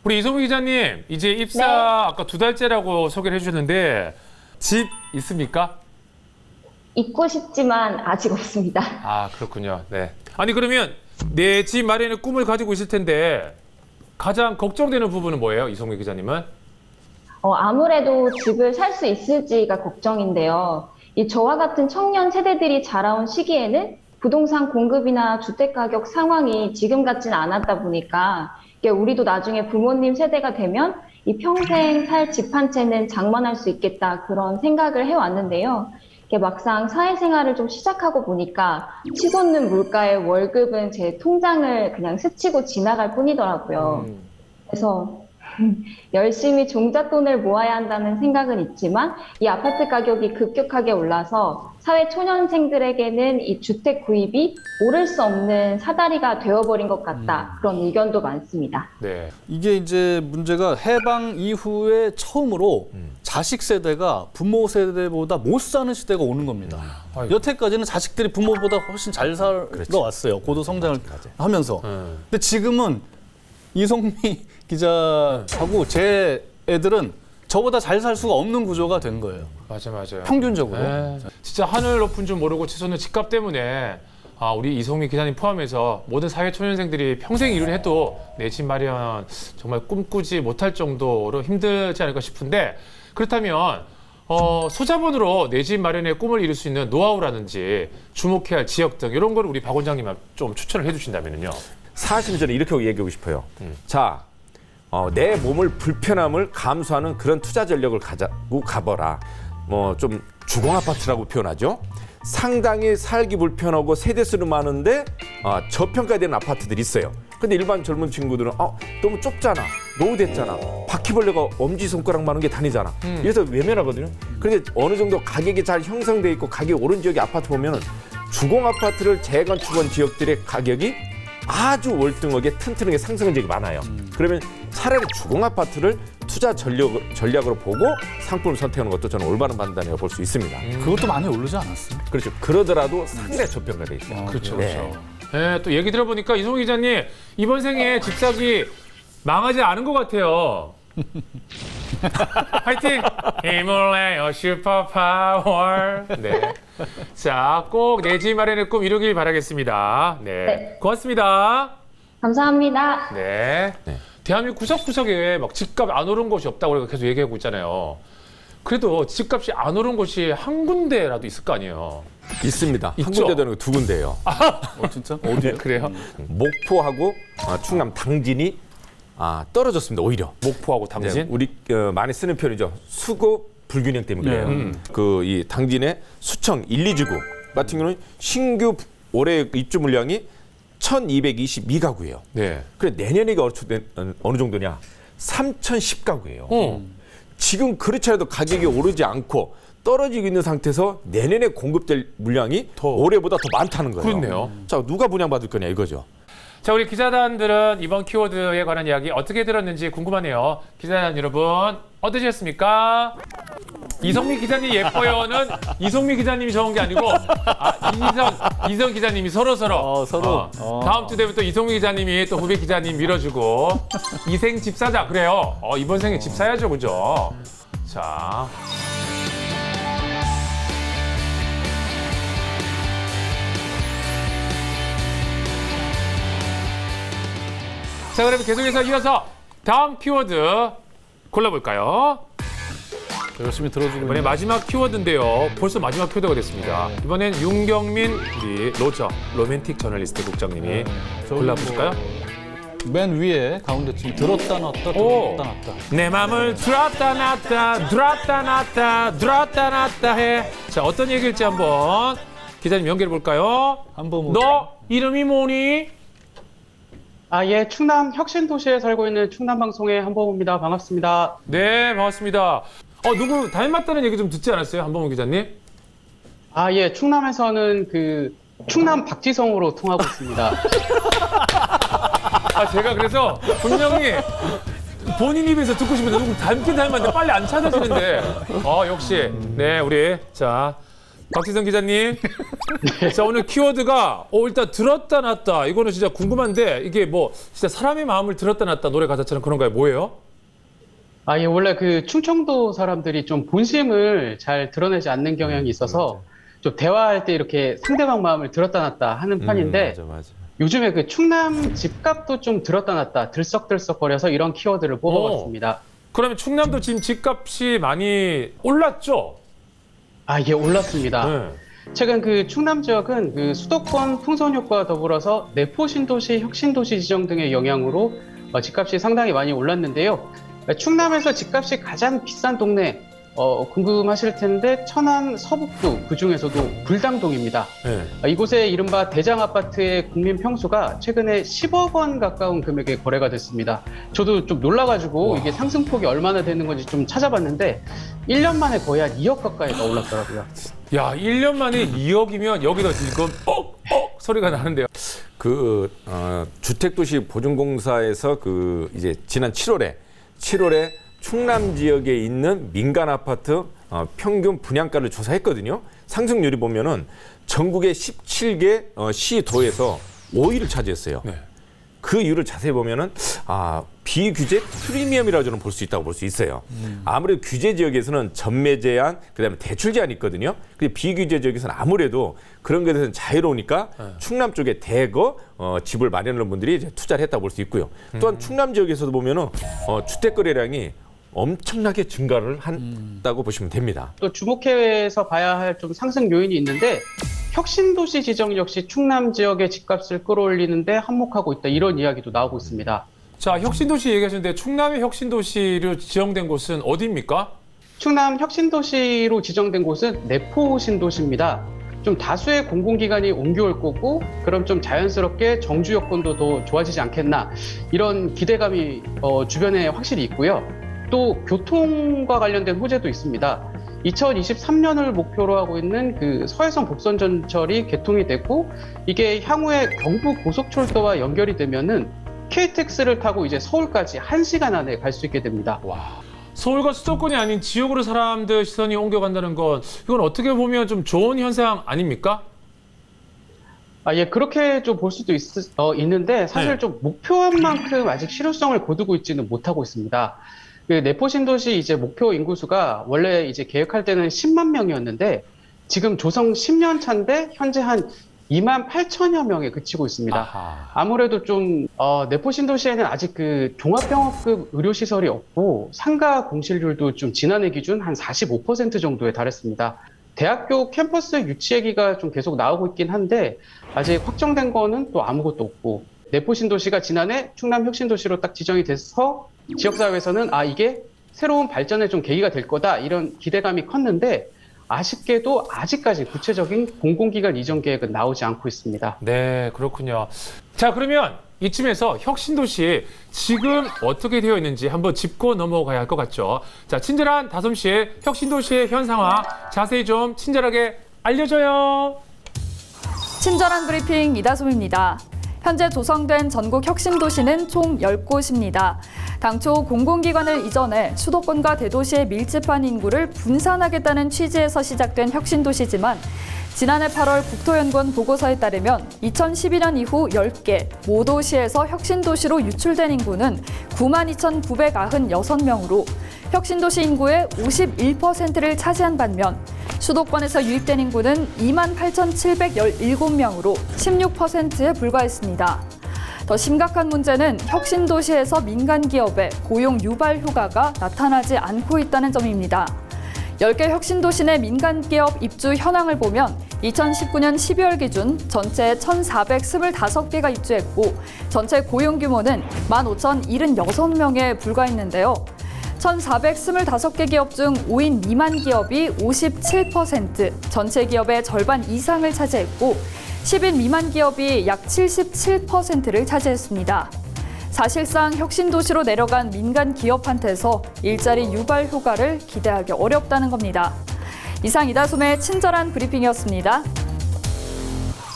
[SPEAKER 1] 우리 이성우 기자님 이제 입사
[SPEAKER 7] 네.
[SPEAKER 1] 아까 2달째라고 소개를 해주셨는데 집 있습니까?
[SPEAKER 7] 있고 싶지만 아직 없습니다.
[SPEAKER 1] 아 그렇군요. 네. 아니 그러면 내 집 마련의 꿈을 가지고 있을 텐데 가장 걱정되는 부분은 뭐예요, 이성우 기자님은?
[SPEAKER 7] 아무래도 집을 살 수 있을지가 걱정인데요. 이 저와 같은 청년 세대들이 자라온 시기에는 부동산 공급이나 주택 가격 상황이 지금 같지는 않았다 보니까 이게 우리도 나중에 부모님 세대가 되면 이 평생 살 집 한 채는 장만할 수 있겠다 그런 생각을 해왔는데요. 이게 막상 사회생활을 좀 시작하고 보니까 치솟는 물가의 월급은 제 통장을 그냥 스치고 지나갈 뿐이더라고요. 그래서 열심히 종잣돈을 모아야 한다는 생각은 있지만 이 아파트 가격이 급격하게 올라서 사회 초년생들에게는 이 주택 구입이 오를 수 없는 사다리가 되어버린 것 같다. 그런 의견도 많습니다.
[SPEAKER 1] 네.
[SPEAKER 2] 이게 이제 문제가 해방 이후에 처음으로 자식 세대가 부모 세대보다 못 사는 시대가 오는 겁니다. 여태까지는 자식들이 부모보다 훨씬 잘 살아왔어요. 고도 성장을 하면서. 근데 지금은 이성미 기자하고 제 애들은 저보다 잘 살 수가 없는 구조가 된 거예요.
[SPEAKER 1] 맞아요.
[SPEAKER 2] 평균적으로.
[SPEAKER 1] 네. 진짜 하늘 높은 줄 모르고 치솟는 집값 때문에 우리 이성미 기자님 포함해서 모든 사회 초년생들이 평생 일을 해도 내 집 마련 정말 꿈꾸지 못할 정도로 힘들지 않을까 싶은데 그렇다면 소자본으로 내 집 마련의 꿈을 이룰 수 있는 노하우라든지 주목해야 할 지역 등 이런 걸 우리 박 원장님 좀 추천을 해주신다면요.
[SPEAKER 3] 사실 저는 이렇게 얘기하고 싶어요. 자, 내 몸을 불편함을 감수하는 그런 투자 전력을 가지고 가봐라. 뭐 좀 주공 아파트라고 표현하죠. 상당히 살기 불편하고 세대수는 많은데 저평가되는 아파트들이 있어요. 근데 일반 젊은 친구들은 너무 좁잖아, 노후됐잖아, 바퀴벌레가 엄지손가락 많은 게 다니잖아. 이래서 외면하거든요. 그런데 어느 정도 가격이 잘 형성돼 있고 가격이 오른 지역의 아파트 보면은 주공 아파트를 재건축한 지역들의 가격이 아주 월등하게 튼튼하게 상승한 적이 많아요. 그러면 차라리 주공 아파트를 투자 전략으로 보고 상품을 선택하는 것도 저는 올바른 판단이라고 볼 수 있습니다.
[SPEAKER 2] 그것도 많이 오르지 않았어요?
[SPEAKER 3] 그렇죠. 그러더라도 상당히 저평가돼 있어요.
[SPEAKER 1] 그렇죠.
[SPEAKER 3] 네.
[SPEAKER 1] 네, 또 얘기 들어보니까 이성우 기자님 이번 생에 집 사기 망하지 않은 것 같아요. 화이팅! 힘을 내요 슈퍼파워. 네. 자, 꼭 내 집 마련의 꿈 이루길 바라겠습니다. 네.
[SPEAKER 7] 네.
[SPEAKER 1] 고맙습니다.
[SPEAKER 7] 감사합니다.
[SPEAKER 1] 네. 대한민국 구석구석에 막 집값 안 오른 곳이 없다고 우리가 계속 얘기하고 있잖아요. 그래도 집값이 안 오른 곳이 한 군데라도 있을 거 아니에요.
[SPEAKER 3] 있습니다. 한
[SPEAKER 1] 있죠?
[SPEAKER 3] 군데도 아니고 두 군데예요.
[SPEAKER 2] 진짜?
[SPEAKER 1] 어디요? 그래요?
[SPEAKER 3] 목포하고 충남 당진이 떨어졌습니다. 오히려.
[SPEAKER 1] 목포하고 당진?
[SPEAKER 3] 네, 우리 많이 쓰는 표현이죠. 수급 불균형 때문에 그래요. 그 이 당진의 수청 1, 2지구 같은 경우는 신규 올해 입주 물량이 1,222가구예요.
[SPEAKER 1] 네.
[SPEAKER 3] 그래 내년이가 어느 정도냐? 3,010가구예요. 지금 그렇지 않아도 가격이 오르지 않고 떨어지고 있는 상태에서 내년에 공급될 물량이 올해보다 더 많다는 거예요.
[SPEAKER 1] 그렇네요.
[SPEAKER 3] 자, 누가 분양받을 거냐 이거죠.
[SPEAKER 1] 자, 우리 기자단들은 이번 키워드에 관한 이야기 어떻게 들었는지 궁금하네요. 기자단 여러분, 어떠셨습니까? 이성미 기자님 예뻐요는 이성미 기자님이 적은 게 아니고 이성 기자님이 서로.
[SPEAKER 2] 서로.
[SPEAKER 1] 다음 주 되면 또 이성미 기자님이 또 후배 기자님 밀어주고 이생 집 사자 그래요. 이번 생에 집 사야죠, 그죠? 자. 자, 그러면 계속해서 이어서 다음 키워드 골라볼까요?
[SPEAKER 2] 열심히 들어주고
[SPEAKER 1] 이번에
[SPEAKER 2] 있네요.
[SPEAKER 1] 마지막 키워드인데요. 벌써 마지막 키워드가 됐습니다. 이번엔 윤경민 우리 로맨틱 저널리스트 국장님이 골라보실까요?
[SPEAKER 2] 맨 위에 가운데쯤 들었다 놨다 들었다 놨다.
[SPEAKER 1] 내 맘을 들었다 놨다 해. 자, 어떤 얘기일지 한번 기자님 연결해 볼까요?
[SPEAKER 2] 한번
[SPEAKER 1] 너 이름이 뭐니?
[SPEAKER 8] 예, 충남 혁신도시에 살고 있는 충남방송의 한범우입니다. 반갑습니다.
[SPEAKER 1] 네, 반갑습니다. 누구 닮았다는 얘기 좀 듣지 않았어요, 한범우 기자님?
[SPEAKER 8] 예, 충남에서는 충남 박지성으로 통하고 있습니다.
[SPEAKER 1] 제가 그래서 분명히 본인 입에서 듣고 싶은데 누구 닮긴 닮았는데 빨리 안 찾아지는데. 역시. 네, 우리. 자, 박지성 기자님. 자, 오늘 키워드가 일단 들었다 놨다. 이거는 진짜 궁금한데 이게 뭐 진짜 사람의 마음을 들었다 놨다 노래 가사처럼 그런가요? 뭐예요?
[SPEAKER 8] 예, 원래 충청도 사람들이 좀 본심을 잘 드러내지 않는 경향이 있어서 좀 대화할 때 이렇게 상대방 마음을 들었다 놨다 하는 편인데
[SPEAKER 3] 맞아.
[SPEAKER 8] 요즘에 충남 집값도 좀 들었다 놨다 들썩들썩거려서 이런 키워드를 뽑아봤습니다.
[SPEAKER 1] 그러면 충남도 지금 집값이 많이 올랐죠?
[SPEAKER 8] 예, 올랐습니다.
[SPEAKER 1] 네.
[SPEAKER 8] 최근 충남 지역은 수도권 풍선 효과와 더불어서 내포 신도시, 혁신도시 지정 등의 영향으로 집값이 상당히 많이 올랐는데요. 충남에서 집값이 가장 비싼 동네 궁금하실 텐데 천안 서북구 그중에서도 불당동입니다.
[SPEAKER 1] 네.
[SPEAKER 8] 이곳에 이른바 대장 아파트의 국민 평수가 최근에 10억 원 가까운 금액에 거래가 됐습니다. 저도 좀 놀라가지고 이게 상승폭이 얼마나 되는 건지 좀 찾아봤는데 1년 만에 거의 한 2억 가까이가 올랐더라고요.
[SPEAKER 1] 야, 1년 만에 2억이면 여기도 지금 소리가 나는데요.
[SPEAKER 3] 주택도시 보증공사에서 이제 지난 7월에 충남 지역에 있는 민간 아파트 평균 분양가를 조사했거든요. 상승률이 보면은 전국의 17개 시도에서 5위를 차지했어요.
[SPEAKER 1] 네.
[SPEAKER 3] 그 이유를 자세히 보면은 비규제 프리미엄이라고 저는 볼 수 있다고 볼 수 있어요. 아무래도 규제 지역에서는 전매 제한, 그다음에 대출 제한이 있거든요. 근데 비규제 지역에서는 아무래도 그런 것에 대해서는 자유로우니까 충남 쪽에 대거 집을 마련하는 분들이 이제 투자를 했다고 볼 수 있고요. 또한 충남 지역에서도 보면은 주택 거래량이 엄청나게 증가를 한다고 보시면 됩니다.
[SPEAKER 8] 또 주목해서 봐야 할 좀 상승 요인이 있는데 혁신도시 지정 역시 충남 지역의 집값을 끌어올리는데 한몫하고 있다. 이런 이야기도 나오고 있습니다.
[SPEAKER 1] 자, 혁신도시 얘기하셨는데 충남의 혁신도시로 지정된 곳은 어디입니까?
[SPEAKER 8] 충남 혁신도시로 지정된 곳은 내포 신도시입니다. 좀 다수의 공공기관이 옮겨올 거고 그럼 좀 자연스럽게 정주 여건도 더 좋아지지 않겠나 이런 기대감이 주변에 확실히 있고요. 또 교통과 관련된 호재도 있습니다. 2023년을 목표로 하고 있는 서해선 복선전철이 개통이 되고 이게 향후에 경부 고속철도와 연결이 되면은 KTX를 타고 이제 서울까지 1시간 안에 갈 수 있게 됩니다.
[SPEAKER 1] 와, 서울과 수도권이 아닌 지역으로 사람들 시선이 옮겨간다는 건 이건 어떻게 보면 좀 좋은 현상 아닙니까?
[SPEAKER 8] 예, 그렇게 좀 볼 수도 있는데 사실
[SPEAKER 1] 네.
[SPEAKER 8] 좀 목표한 만큼 아직 실효성을 거두고 있지는 못하고 있습니다. 내포 신도시 이제 목표 인구수가 원래 이제 계획할 때는 10만 명이었는데 지금 조성 10년 차인데 현재 한 2만 8천여 명에 그치고 있습니다.
[SPEAKER 1] 아하.
[SPEAKER 8] 아무래도 좀 내포 신도시에는 아직 종합병원급 의료시설이 없고 상가 공실률도 좀 지난해 기준 한 45% 정도에 달했습니다. 대학교 캠퍼스 유치 얘기가 좀 계속 나오고 있긴 한데 아직 확정된 거는 또 아무것도 없고 내포 신도시가 지난해 충남 혁신도시로 딱 지정이 돼서 지역사회에서는 이게 새로운 발전의 좀 계기가 될 거다 이런 기대감이 컸는데 아쉽게도 아직까지 구체적인 공공기관 이전 계획은 나오지 않고 있습니다.
[SPEAKER 1] 네, 그렇군요. 자, 그러면 이쯤에서 혁신도시 지금 어떻게 되어 있는지 한번 짚고 넘어가야 할 것 같죠. 자, 친절한 다솜씨의 혁신도시의 현상화 자세히 좀 친절하게 알려줘요.
[SPEAKER 4] 친절한 브리핑 이다솜입니다. 현재 조성된 전국 혁신도시는 총 10곳입니다. 당초 공공기관을 이전해 수도권과 대도시에 밀집한 인구를 분산하겠다는 취지에서 시작된 혁신도시지만 지난해 8월 국토연구원 보고서에 따르면 2012년 이후 10개 모도시에서 혁신도시로 유출된 인구는 92,996명으로 혁신도시 인구의 51%를 차지한 반면 수도권에서 유입된 인구는 28,717명으로 16%에 불과했습니다. 더 심각한 문제는 혁신도시에서 민간기업의 고용 유발 효과가 나타나지 않고 있다는 점입니다. 10개 혁신도시 내 민간기업 입주 현황을 보면 2019년 12월 기준 전체 1,425개가 입주했고 전체 고용 규모는 15,076명에 불과했는데요. 1,425개 기업 중 5인 미만 기업이 57%, 전체 기업의 절반 이상을 차지했고 10인 미만 기업이 약 77%를 차지했습니다. 사실상 혁신도시로 내려간 민간 기업한테서 일자리 유발 효과를 기대하기 어렵다는 겁니다. 이상 이다솜의 친절한 브리핑이었습니다.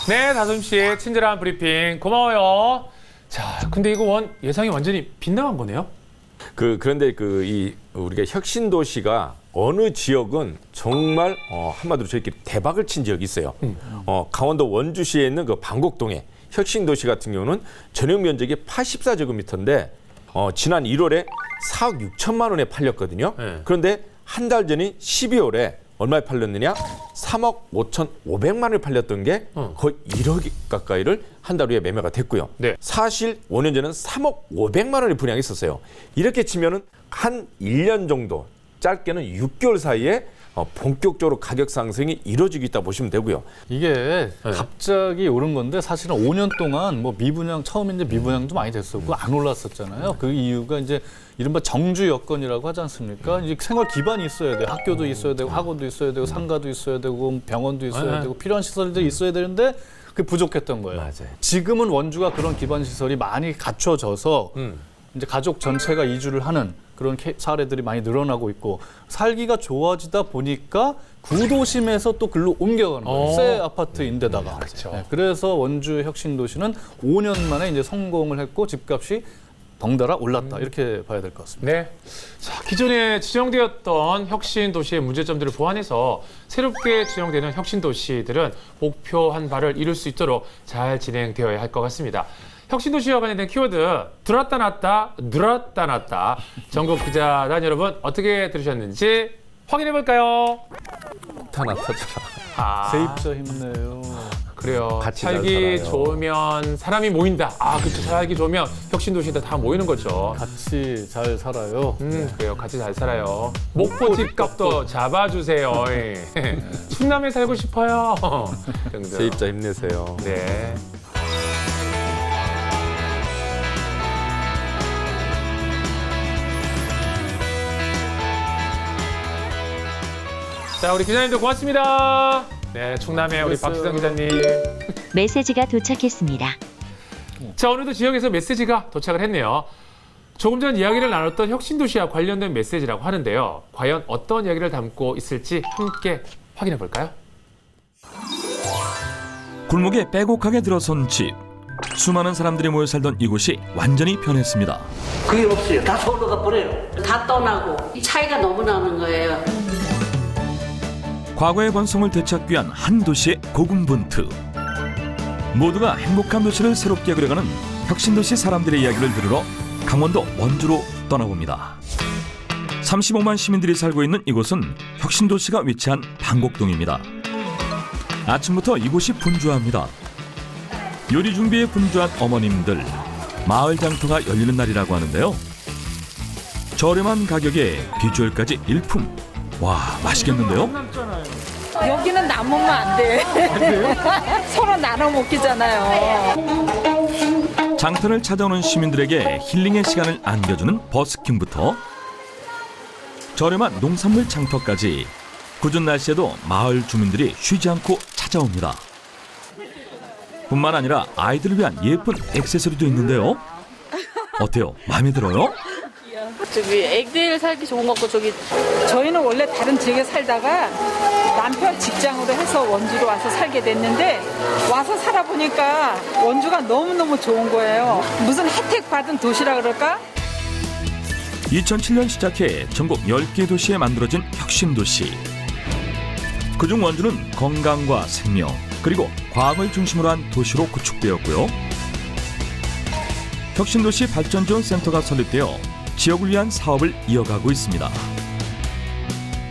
[SPEAKER 1] 네, 다솜 씨의 친절한 브리핑 고마워요. 자, 근데 이거 예상이 완전히 빗나간 거네요.
[SPEAKER 3] 그런데 우리가 혁신도시가 어느 지역은 정말 한마디로 저희끼리 대박을 친 지역이 있어요. 강원도 원주시에 있는 그 방곡동에 혁신도시 같은 경우는 전용 면적이 84제곱미터인데 지난 1월에 4억 6천만 원에 팔렸거든요.
[SPEAKER 1] 네.
[SPEAKER 3] 그런데 한 달 전인 12월에 얼마에 팔렸느냐? 3억 5,500만 원에 팔렸던 게 거의 1억 가까이를 한 달 후에 매매가 됐고요.
[SPEAKER 1] 네.
[SPEAKER 3] 사실 5년 전에는 3억 500만 원에 분양했었어요. 이렇게 치면은 한 1년 정도, 짧게는 6개월 사이에 본격적으로 가격 상승이 이루어지고 있다 보시면 되고요.
[SPEAKER 2] 이게 갑자기 오른 건데 사실은 5년 동안 뭐 미분양 처음에 이제 미분양도 많이 됐었고 안 올랐었잖아요. 그 이유가 이제 이른바 정주 여건이라고 하지 않습니까? 이제 생활 기반이 있어야 돼. 학교도 있어야 되고 학원도 있어야 되고 상가도 있어야 되고 병원도 있어야 되고 필요한 시설들이 있어야 되는데 그게 부족했던 거예요.
[SPEAKER 3] 맞아요.
[SPEAKER 2] 지금은 원주가 그런 기반 시설이 많이 갖춰져서 이제 가족 전체가 이주를 하는 그런 사례들이 많이 늘어나고 있고 살기가 좋아지다 보니까 구도심에서 또 글로 옮겨가는 거예요. 새 아파트인데다가.
[SPEAKER 1] 그렇죠.
[SPEAKER 2] 네, 그래서 원주 혁신도시는 5년 만에 이제 성공을 했고 집값이 덩달아 올랐다. 이렇게 봐야 될 것 같습니다.
[SPEAKER 1] 네. 자, 기존에 지정되었던 혁신 도시의 문제점들을 보완해서 새롭게 지정되는 혁신 도시들은 목표한 바를 이룰 수 있도록 잘 진행되어야 할 것 같습니다. 혁신 도시와 관련된 키워드 들었다 놨다 늘었다 놨다. 전국 기자단 여러분 어떻게 들으셨는지 확인해 볼까요?
[SPEAKER 3] 나타나잖아.
[SPEAKER 2] 세입자 힘내요.
[SPEAKER 1] 그래요.
[SPEAKER 3] 같이 잘
[SPEAKER 1] 살기
[SPEAKER 3] 살아요.
[SPEAKER 1] 좋으면 사람이 모인다. 그렇죠. 살기 좋으면 혁신 도시들 다 모이는 거죠.
[SPEAKER 2] 같이 잘 살아요.
[SPEAKER 1] 그래요. 같이 잘 살아요. 목포 집값도 잡아주세요. 충남에 살고 싶어요. 등등.
[SPEAKER 3] 세입자 힘내세요.
[SPEAKER 1] 네. 자, 우리 기자님들 고맙습니다. 네, 충남의 우리 박지성 기자님.
[SPEAKER 9] 메시지가 도착했습니다.
[SPEAKER 1] 자, 오늘도 지역에서 메시지가 도착을 했네요. 조금 전 이야기를 나눴던 혁신도시와 관련된 메시지라고 하는데요. 과연 어떤 이야기를 담고 있을지 함께 확인해 볼까요?
[SPEAKER 10] 골목에 빼곡하게 들어선 집. 수많은 사람들이 모여 살던 이곳이 완전히 변했습니다.
[SPEAKER 11] 그게 없어요. 다 서울로 가버려요. 다 떠나고 차이가 너무 나는 거예요.
[SPEAKER 10] 과거의 번성을 되찾기 위한 한 도시의 고군분투. 모두가 행복한 도시를 새롭게 그려가는 혁신도시 사람들의 이야기를 들으러 강원도 원주로 떠나봅니다. 35만 시민들이 살고 있는 이곳은 혁신도시가 위치한 방곡동입니다. 아침부터 이곳이 분주합니다. 요리 준비에 분주한 어머님들. 마을 장터가 열리는 날이라고 하는데요. 저렴한 가격에 비주얼까지 일품. 와, 맛있겠는데요?
[SPEAKER 12] 여기는 남으면 안 돼. 서로 나눠 먹기잖아요.
[SPEAKER 10] 장터를 찾아오는 시민들에게 힐링의 시간을 안겨주는 버스킹부터 저렴한 농산물 장터까지 궂은 날씨에도 마을 주민들이 쉬지 않고 찾아옵니다. 뿐만 아니라 아이들을 위한 예쁜 액세서리도 있는데요. 어때요? 마음에 들어요?
[SPEAKER 12] 저기 애들 살기 좋은 것 같고 저기 저희는 원래 다른 지역에 살다가 남편 직장으로 해서 원주로 와서 살게 됐는데 와서 살아보니까 원주가 너무너무 좋은 거예요. 무슨 혜택 받은 도시라 그럴까?
[SPEAKER 10] 2007년 시작해 전국 10개 도시에 만들어진 혁신도시. 그중 원주는 건강과 생명 그리고 과학을 중심으로 한 도시로 구축되었고요. 혁신도시 발전지원센터가 설립되어 지역을 위한 사업을 이어가고 있습니다.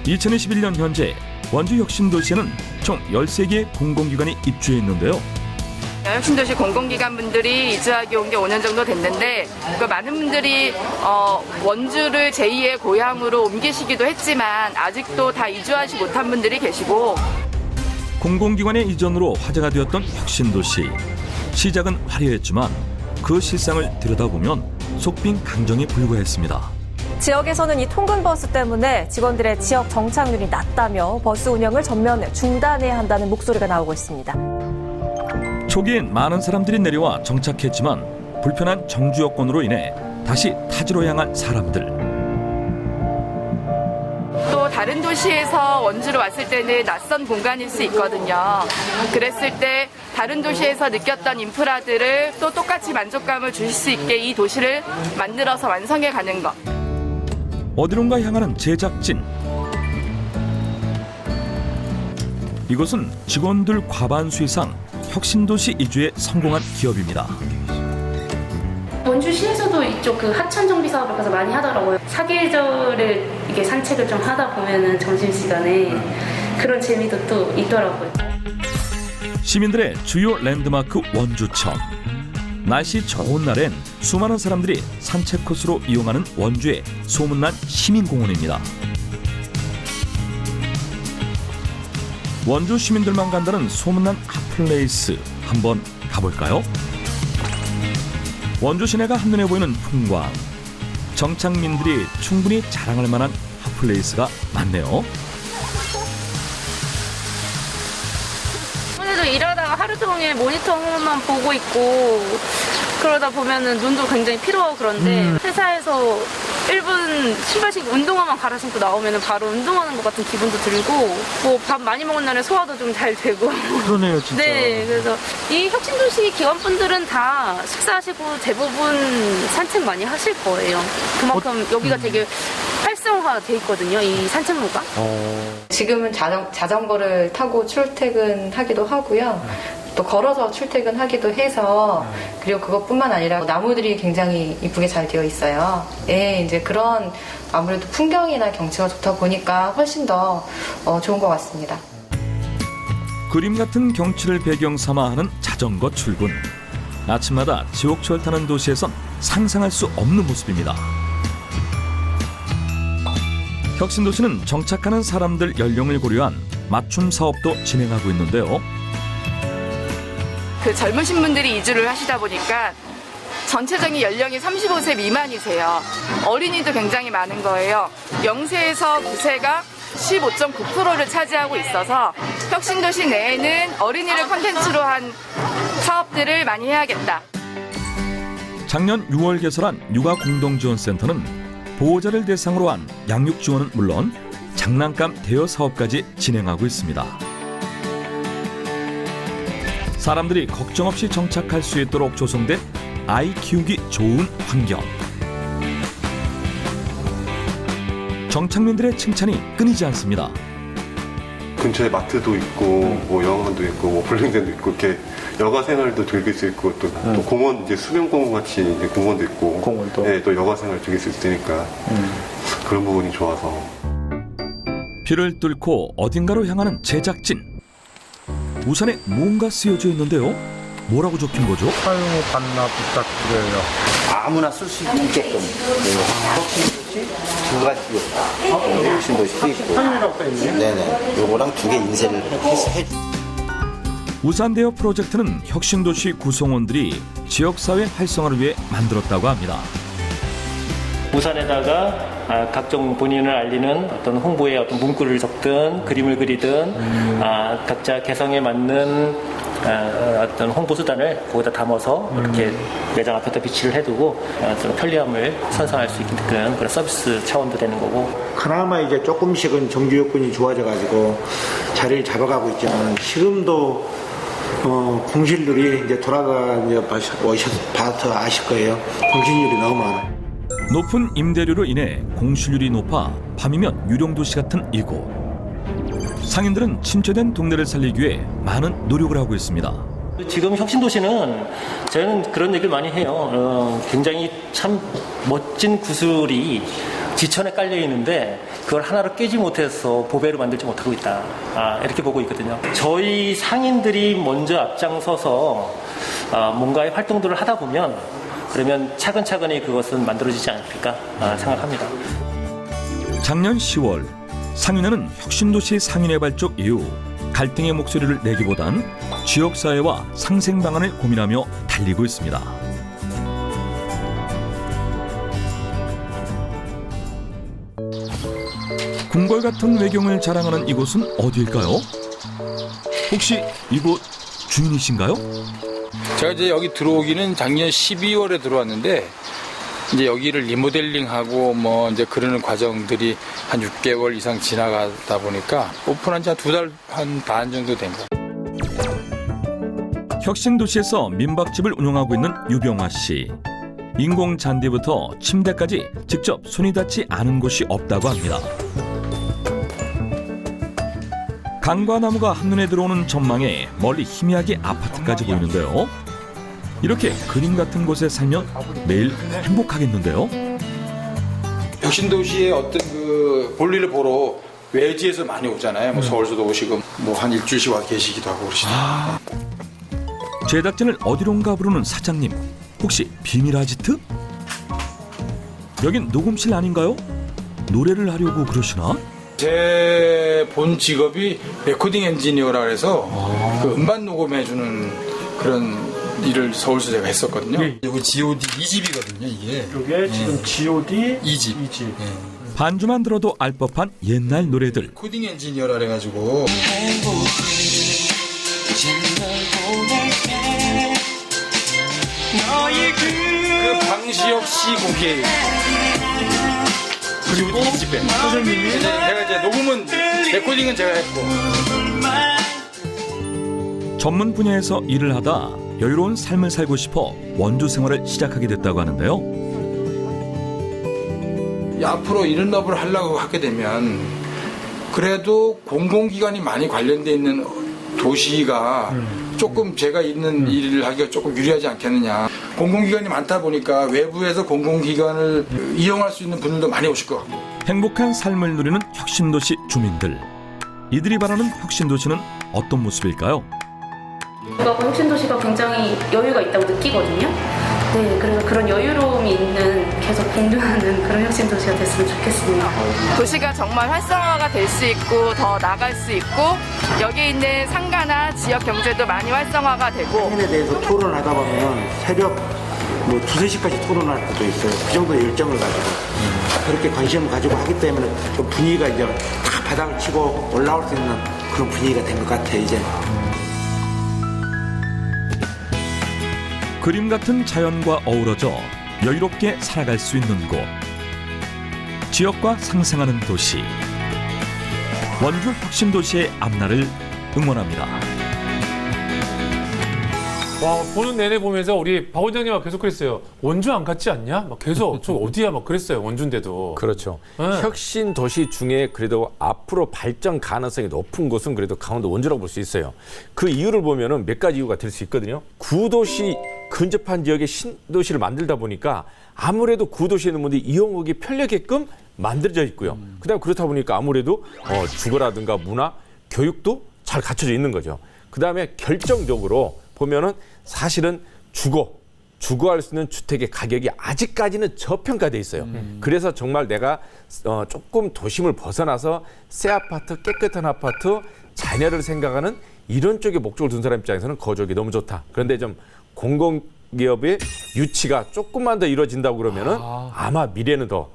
[SPEAKER 10] 2021년 현재 원주 혁신도시에는 총 13개의 공공기관이 입주해 있는데요.
[SPEAKER 13] 혁신도시 공공기관 분들이 이주하기 온 게 5년 정도 됐는데 많은 분들이 원주를 제2의 고향으로 옮기시기도 했지만 아직도 다 이주하지 못한 분들이 계시고
[SPEAKER 10] 공공기관의 이전으로 화제가 되었던 혁신도시. 시작은 화려했지만 그 실상을 들여다보면 속빈 강정에 불과했습니다.
[SPEAKER 14] 지역에서는 이 통근버스 때문에 직원들의 지역 정착률이 낮다며 버스 운영을 전면 중단해야 한다는 목소리가 나오고 있습니다.
[SPEAKER 10] 초기엔 많은 사람들이 내려와 정착했지만 불편한 정주 여건으로 인해 다시 타지로 향한 사람들.
[SPEAKER 13] 또 다른 도시에서 원주로 왔을 때는 낯선 공간일 수 있거든요. 그랬을 때 다른 도시에서 느꼈던 인프라들을 또 똑같이 만족감을 주실 수 있게 이 도시를 만들어서 완성해 가는 것.
[SPEAKER 10] 어디론가 향하는 제작진. 이것은 직원들 과반수 이상 혁신도시 이주에 성공한 기업입니다.
[SPEAKER 15] 원주시에서도 이쪽 그 하천 정비 사업을 가서 많이 하더라고요. 사계절을 이게 산책을 좀 하다 보면은 점심시간에 그런 재미도 또 있더라고요.
[SPEAKER 10] 시민들의 주요 랜드마크 원주천. 날씨 좋은 날엔 수많은 사람들이 산책 코스로 이용하는 원주의 소문난 시민공원입니다. 원주 시민들만 간다는 소문난 핫플레이스 한번 가볼까요? 원주 시내가 한눈에 보이는 풍광. 정착민들이 충분히 자랑할 만한 핫플레이스가 많네요.
[SPEAKER 15] 오늘도 일하다가 하루 종일 모니터만 보고 있고 그러다 보면은 눈도 굉장히 피로하고 그런데 회사에서 1분 신발씩 운동화만 갈아 신고 나오면은 바로 운동하는 것 같은 기분도 들고 뭐 밥 많이 먹은 날에 소화도 좀 잘 되고
[SPEAKER 2] 그러네요, 진짜.
[SPEAKER 15] 네, 그래서 이 혁신도시 기관분들은 다 식사하시고 대부분 산책 많이 하실 거예요. 그만큼 여기가 되게 활성화돼 있거든요, 이 산책로가.
[SPEAKER 16] 지금은 자전거를 타고 출퇴근하기도 하고요. 또 걸어서 출퇴근하기도 해서 그리고 그것뿐만 아니라 나무들이 굉장히 이쁘게 잘 되어 있어요. 예, 이제 그런 아무래도 풍경이나 경치가 좋다 보니까 훨씬 더 좋은 것 같습니다.
[SPEAKER 10] 그림 같은 경치를 배경 삼아 하는 자전거 출근. 아침마다 지옥철 타는 도시에선 상상할 수 없는 모습입니다. 혁신도시는 정착하는 사람들 연령을 고려한 맞춤 사업도 진행하고 있는데요.
[SPEAKER 13] 그 젊으신 분들이 이주를 하시다 보니까 전체적인 연령이 35세 미만이세요. 어린이도 굉장히 많은 거예요. 0세에서 9세가 15.9%를 차지하고 있어서 혁신도시 내에는 어린이를 콘텐츠로 한 사업들을 많이 해야겠다.
[SPEAKER 10] 작년 6월 개설한 육아공동지원센터는 보호자를 대상으로 한 양육 지원은 물론 장난감 대여 사업까지 진행하고 있습니다. 사람들이 걱정 없이 정착할 수 있도록 조성된 아이 키우기 좋은 환경. 정착민들의 칭찬이 끊이지 않습니다.
[SPEAKER 17] 근처에 마트도 있고 뭐 영화관도 있고 뭐 볼링장도 있고 이렇게 여가 생활도 즐길 수 있고 또 공원 이제 수변공원 같이 이제 공원도 있고 공원도 네, 또 여가 생활 즐길 수 있으니까 그런 부분이 좋아서.
[SPEAKER 10] 비를 뚫고 어딘가로 향하는 제작진. 우산에 뭔가 쓰여져 있는데요. 뭐라고 적힌 거죠?
[SPEAKER 18] 사용 반납 부탁드려요. 아무나 쓸 수 있게끔. 혁신도시 두 가지요. 혁신도시도 있고. 네네. 요거랑 두 개 인쇄를 해.
[SPEAKER 10] 우산 대여 프로젝트는 혁신도시 구성원들이 지역사회 활성화를 위해 만들었다고 합니다.
[SPEAKER 19] 우산에다가 각종 본인을 알리는 어떤 홍보의 어떤 문구를 적든 그림을 그리든 각자 개성에 맞는 어떤 홍보 수단을 거기다 담아서 이렇게 매장 앞에다 비치를 해두고 좀 편리함을 선사할 수 있는 그런 서비스 차원도 되는 거고.
[SPEAKER 20] 그나마 이제 조금씩은 정규 여건이 좋아져가지고 자리를 잡아가고 있지만 지금도 공실률이 이제 봐서 아실 거예요. 공실률이 너무 많아요.
[SPEAKER 10] 높은 임대료로 인해 공실률이 높아 밤이면 유령도시 같은 이곳. 상인들은 침체된 동네를 살리기 위해 많은 노력을 하고 있습니다.
[SPEAKER 19] 지금 혁신도시는 저는 그런 얘기를 많이 해요. 굉장히 참 멋진 구슬이 지천에 깔려 있는데 그걸 하나로 깨지 못해서 보배로 만들지 못하고 있다. 이렇게 보고 있거든요. 저희 상인들이 먼저 앞장서서 뭔가의 활동들을 하다 보면 그러면 차근차근히 그것은 만들어지지 않을까 생각합니다.
[SPEAKER 10] 작년 10월 상인회는 혁신도시 상인회 발족 이후 갈등의 목소리를 내기보단 지역사회와 상생 방안을 고민하며 달리고 있습니다. 궁궐 같은 외경을 자랑하는 이곳은 어디일까요? 혹시 이곳 주인이신가요?
[SPEAKER 21] 제가 이제 여기 들어오기는 작년 12월에 들어왔는데 이제 여기를 리모델링하고 뭐 이제 그러는 과정들이 한 6개월 이상 지나가다 보니까 오픈한 지 한 2달 한 반 정도 된 거예요.
[SPEAKER 10] 혁신도시에서 민박집을 운영하고 있는 유병화 씨. 인공 잔디부터 침대까지 직접 손이 닿지 않은 곳이 없다고 합니다. 강과 나무가 한눈에 들어오는 전망에 멀리 희미하게 아파트까지 보이는데요. 이렇게 그림 같은 곳에 살면 매일 행복하겠는데요.
[SPEAKER 21] 혁신도시의 어떤 그 볼일을 보러 외지에서 많이 오잖아요. 뭐 서울서도 오시고 뭐 한 일주일씩 와 계시기도 하고 그러시더라고요.
[SPEAKER 10] 제작진을 어디론가 부르는 사장님. 혹시 비밀 아지트? 여긴 녹음실 아닌가요? 노래를 하려고 그러시나?
[SPEAKER 21] 제 본 직업이 레코딩 엔지니어라 해서 그 음반 녹음해주는 그런 일을 서울서 제가 했었거든요. 이거 G.O.D 2집이거든요, 이게.
[SPEAKER 22] 이게 지금 G.O.D
[SPEAKER 21] 2집.
[SPEAKER 10] 반주만 들어도 알 법한 옛날 노래들.
[SPEAKER 21] 레코딩 엔지니어라 해가지고. 그 방시혁 씨 곡이에요. 그리고 2집 밴드. 선생님이 제가 이제 녹음은 레코딩은 제가 했고.
[SPEAKER 10] 전문 분야에서 일을 하다 여유로운 삶을 살고 싶어 원주 생활을 시작하게 됐다고 하는데요.
[SPEAKER 21] 앞으로 이런 업을 하려고 하게 되면 그래도 공공기관이 많이 관련돼 있는 도시가 조금 제가 있는 일을 하기가 조금 유리하지 않겠느냐. 공공기관이 많다 보니까 외부에서 공공기관을 이용할 수 있는 분들도 많이 오실 것 같고.
[SPEAKER 10] 행복한 삶을 누리는 혁신도시 주민들. 이들이 바라는 혁신도시는 어떤 모습일까요?
[SPEAKER 15] 혁신도시가 굉장히 여유가 있다고 느끼거든요. 네, 그래서 그런 여유로움이 있는 계속 공존하는 그런 혁신도시가 됐으면 좋겠습니다.
[SPEAKER 13] 도시가 정말 활성화가 될 수 있고 더 나갈 수 있고 여기 있는 상가나 지역 경제도 많이 활성화가 되고.
[SPEAKER 20] 상인에 대해서 토론하다 보면 새벽 뭐 2-3시까지 토론할 때도 있어요. 그 정도의 열정을 가지고 그렇게 관심을 가지고 하기 때문에 좀 분위기가 이제 다 바닥을 치고 올라올 수 있는 그런 분위기가 된 것 같아요, 이제.
[SPEAKER 10] 그림 같은 자연과 어우러져 여유롭게 살아갈 수 있는 곳. 지역과 상생하는 도시. 원주 혁신도시의 앞날을 응원합니다.
[SPEAKER 1] 와, 보는 내내 보면서 우리 박 원장님하고 계속 그랬어요. 원주 안 갔지 않냐? 막 계속 저 어디야? 막 그랬어요. 원주인데도.
[SPEAKER 3] 그렇죠. 혁신 도시 중에 그래도 앞으로 발전 가능성이 높은 곳은 그래도 강원도 원주라고 볼 수 있어요. 그 이유를 보면은 몇 가지 이유가 될 수 있거든요. 구도시 근접한 지역에 신도시를 만들다 보니까 아무래도 구도시에 있는 분들이 이용하기 편리하게끔 만들어져 있고요. 그다음에 그렇다 보니까 아무래도 주거라든가 문화, 교육도 잘 갖춰져 있는 거죠. 그다음에 결정적으로 보면은 사실은 주거할 수 있는 주택의 가격이 아직까지는 저평가돼 있어요. 그래서 정말 내가 조금 도심을 벗어나서 새 아파트, 깨끗한 아파트, 자녀를 생각하는 이런 쪽에 목적을 둔 사람 입장에서는 거주하기 너무 좋다. 그런데 좀 공공기업의 유치가 조금만 더 이루어진다고 그러면은 아마 미래는 더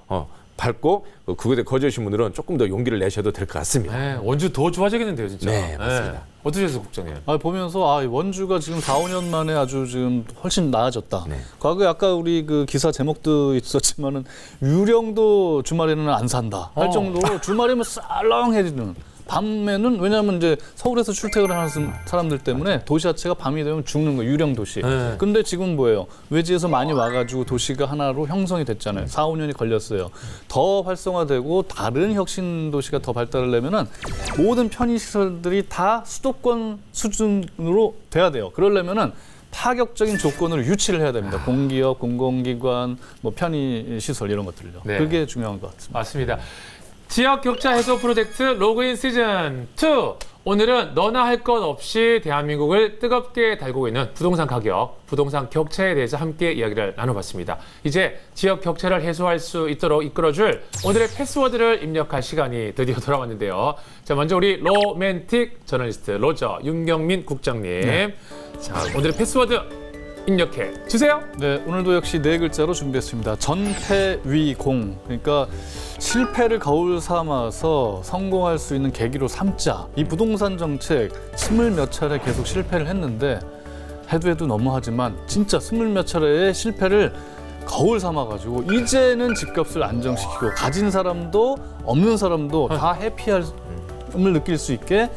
[SPEAKER 3] 밟고 그곳에 거주하신 분들은 조금 더 용기를 내셔도 될 것 같습니다.
[SPEAKER 1] 네, 원주 더 좋아지겠는데요, 진짜.
[SPEAKER 3] 네, 맞습니다.
[SPEAKER 1] 어떠셨어요, 국장님?
[SPEAKER 2] 보면서 원주가 지금 4, 5년 만에 아주 지금 훨씬 나아졌다.
[SPEAKER 3] 네.
[SPEAKER 2] 과거에 아까 우리 그 기사 제목도 있었지만은 유령도 주말에는 안 산다 할 정도로 주말이면 썰렁해지는. 밤에는 왜냐하면 이제 서울에서 출퇴근을 하는 사람들 때문에 도시 자체가 밤이 되면 죽는 거예요. 유령 도시.
[SPEAKER 1] 네.
[SPEAKER 2] 근데 지금 뭐예요? 외지에서 많이 와가지고 도시가 하나로 형성이 됐잖아요. 4, 5년이 걸렸어요. 더 활성화되고 다른 혁신 도시가 더 발달하려면은 모든 편의시설들이 다 수도권 수준으로 돼야 돼요. 그러려면은 파격적인 조건으로 유치를 해야 됩니다. 공기업, 공공기관, 뭐 편의시설 이런 것들요.
[SPEAKER 1] 네.
[SPEAKER 2] 그게 중요한 것 같습니다.
[SPEAKER 1] 맞습니다. 지역 격차 해소 프로젝트 로그인 시즌 2. 오늘은 너나 할 것 없이 대한민국을 뜨겁게 달구고 있는 부동산 가격, 부동산 격차에 대해서 함께 이야기를 나눠봤습니다. 이제 지역 격차를 해소할 수 있도록 이끌어줄 오늘의 패스워드를 입력할 시간이 드디어 돌아왔는데요. 자, 먼저 우리 로맨틱 저널리스트 로저 윤경민 국장님.
[SPEAKER 2] 네.
[SPEAKER 1] 자, 오늘의 패스워드 입력해 주세요.
[SPEAKER 2] 네, 오늘도 역시 4글자로 준비했습니다. 전패위공. 그러니까 실패를 거울 삼아서 성공할 수 있는 계기로 삼자. 이 부동산 정책 20몇 차례 계속 실패를 했는데 해도 너무하지만 진짜 20몇 차례의 실패를 거울 삼아가지고 이제는 집값을 안정시키고 가진 사람도 없는 사람도 다 해피함을 느낄 수 있게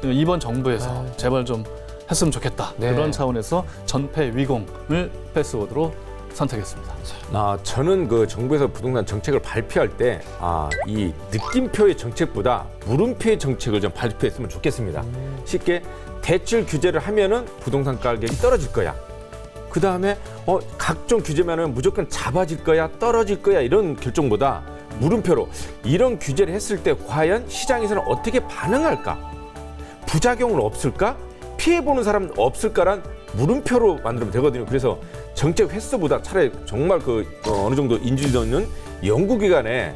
[SPEAKER 2] 이번 정부에서 제발 좀 했으면 좋겠다.
[SPEAKER 1] 네.
[SPEAKER 2] 그런 차원에서 전패위공을 패스워드로 선택했습니다.
[SPEAKER 3] 저는 그 정부에서 부동산 정책을 발표할 때 이 느낌표의 정책보다 물음표의 정책을 좀 발표했으면 좋겠습니다. 쉽게 대출 규제를 하면은 부동산 가격이 떨어질 거야. 그 다음에 각종 규제면은 무조건 잡아질 거야, 떨어질 거야 이런 결정보다 물음표로 이런 규제를 했을 때 과연 시장에서는 어떻게 반응할까? 부작용은 없을까? 피해보는 사람 없을까란 물음표로 만들면 되거든요. 그래서 정책 횟수보다 차라리 정말 어느 정도 인지도 있는 연구기관의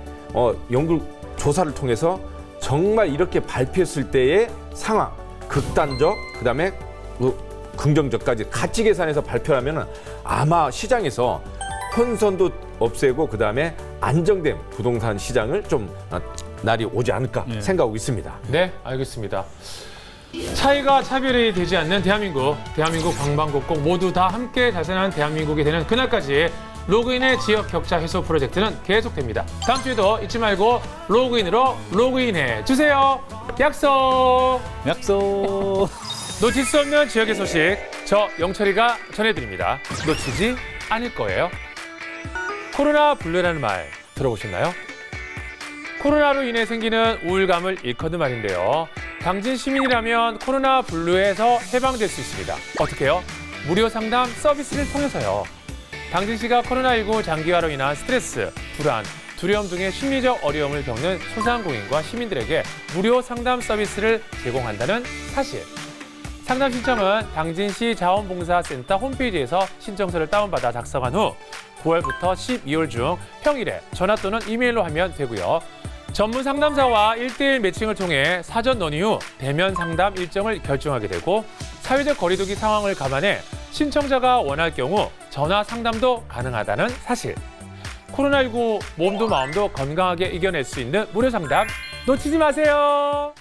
[SPEAKER 3] 연구 조사를 통해서 정말 이렇게 발표했을 때의 상황, 극단적, 그다음에 긍정적까지 같이 계산해서 발표하면 아마 시장에서 혼선도 없애고 그다음에 안정된 부동산 시장을 좀 날이 오지 않을까 생각하고 있습니다.
[SPEAKER 1] 네, 알겠습니다. 차이가 차별이 되지 않는 대한민국 방방곡곡 모두 다 함께 자생한 대한민국이 되는 그날까지 로그인의 지역 격차 해소 프로젝트는 계속됩니다. 다음 주에도 잊지 말고 로그인으로 로그인해 주세요. 약속! 놓칠 수 없는 지역의 소식 저 영철이가 전해드립니다. 놓치지 않을 거예요. 코로나 블루라는 말 들어보셨나요? 코로나로 인해 생기는 우울감을 일컫는 말인데요. 당진 시민이라면 코로나 블루에서 해방될 수 있습니다. 어떻게요? 무료 상담 서비스를 통해서요. 당진시가 코로나19 장기화로 인한 스트레스, 불안, 두려움 등의 심리적 어려움을 겪는 소상공인과 시민들에게 무료 상담 서비스를 제공한다는 사실. 상담 신청은 당진시 자원봉사센터 홈페이지에서 신청서를 다운받아 작성한 후 9월부터 12월 중 평일에 전화 또는 이메일로 하면 되고요. 전문 상담사와 1대1 매칭을 통해 사전 논의 후 대면 상담 일정을 결정하게 되고 사회적 거리두기 상황을 감안해 신청자가 원할 경우 전화 상담도 가능하다는 사실. 코로나19 몸도 마음도 건강하게 이겨낼 수 있는 무료 상담 놓치지 마세요.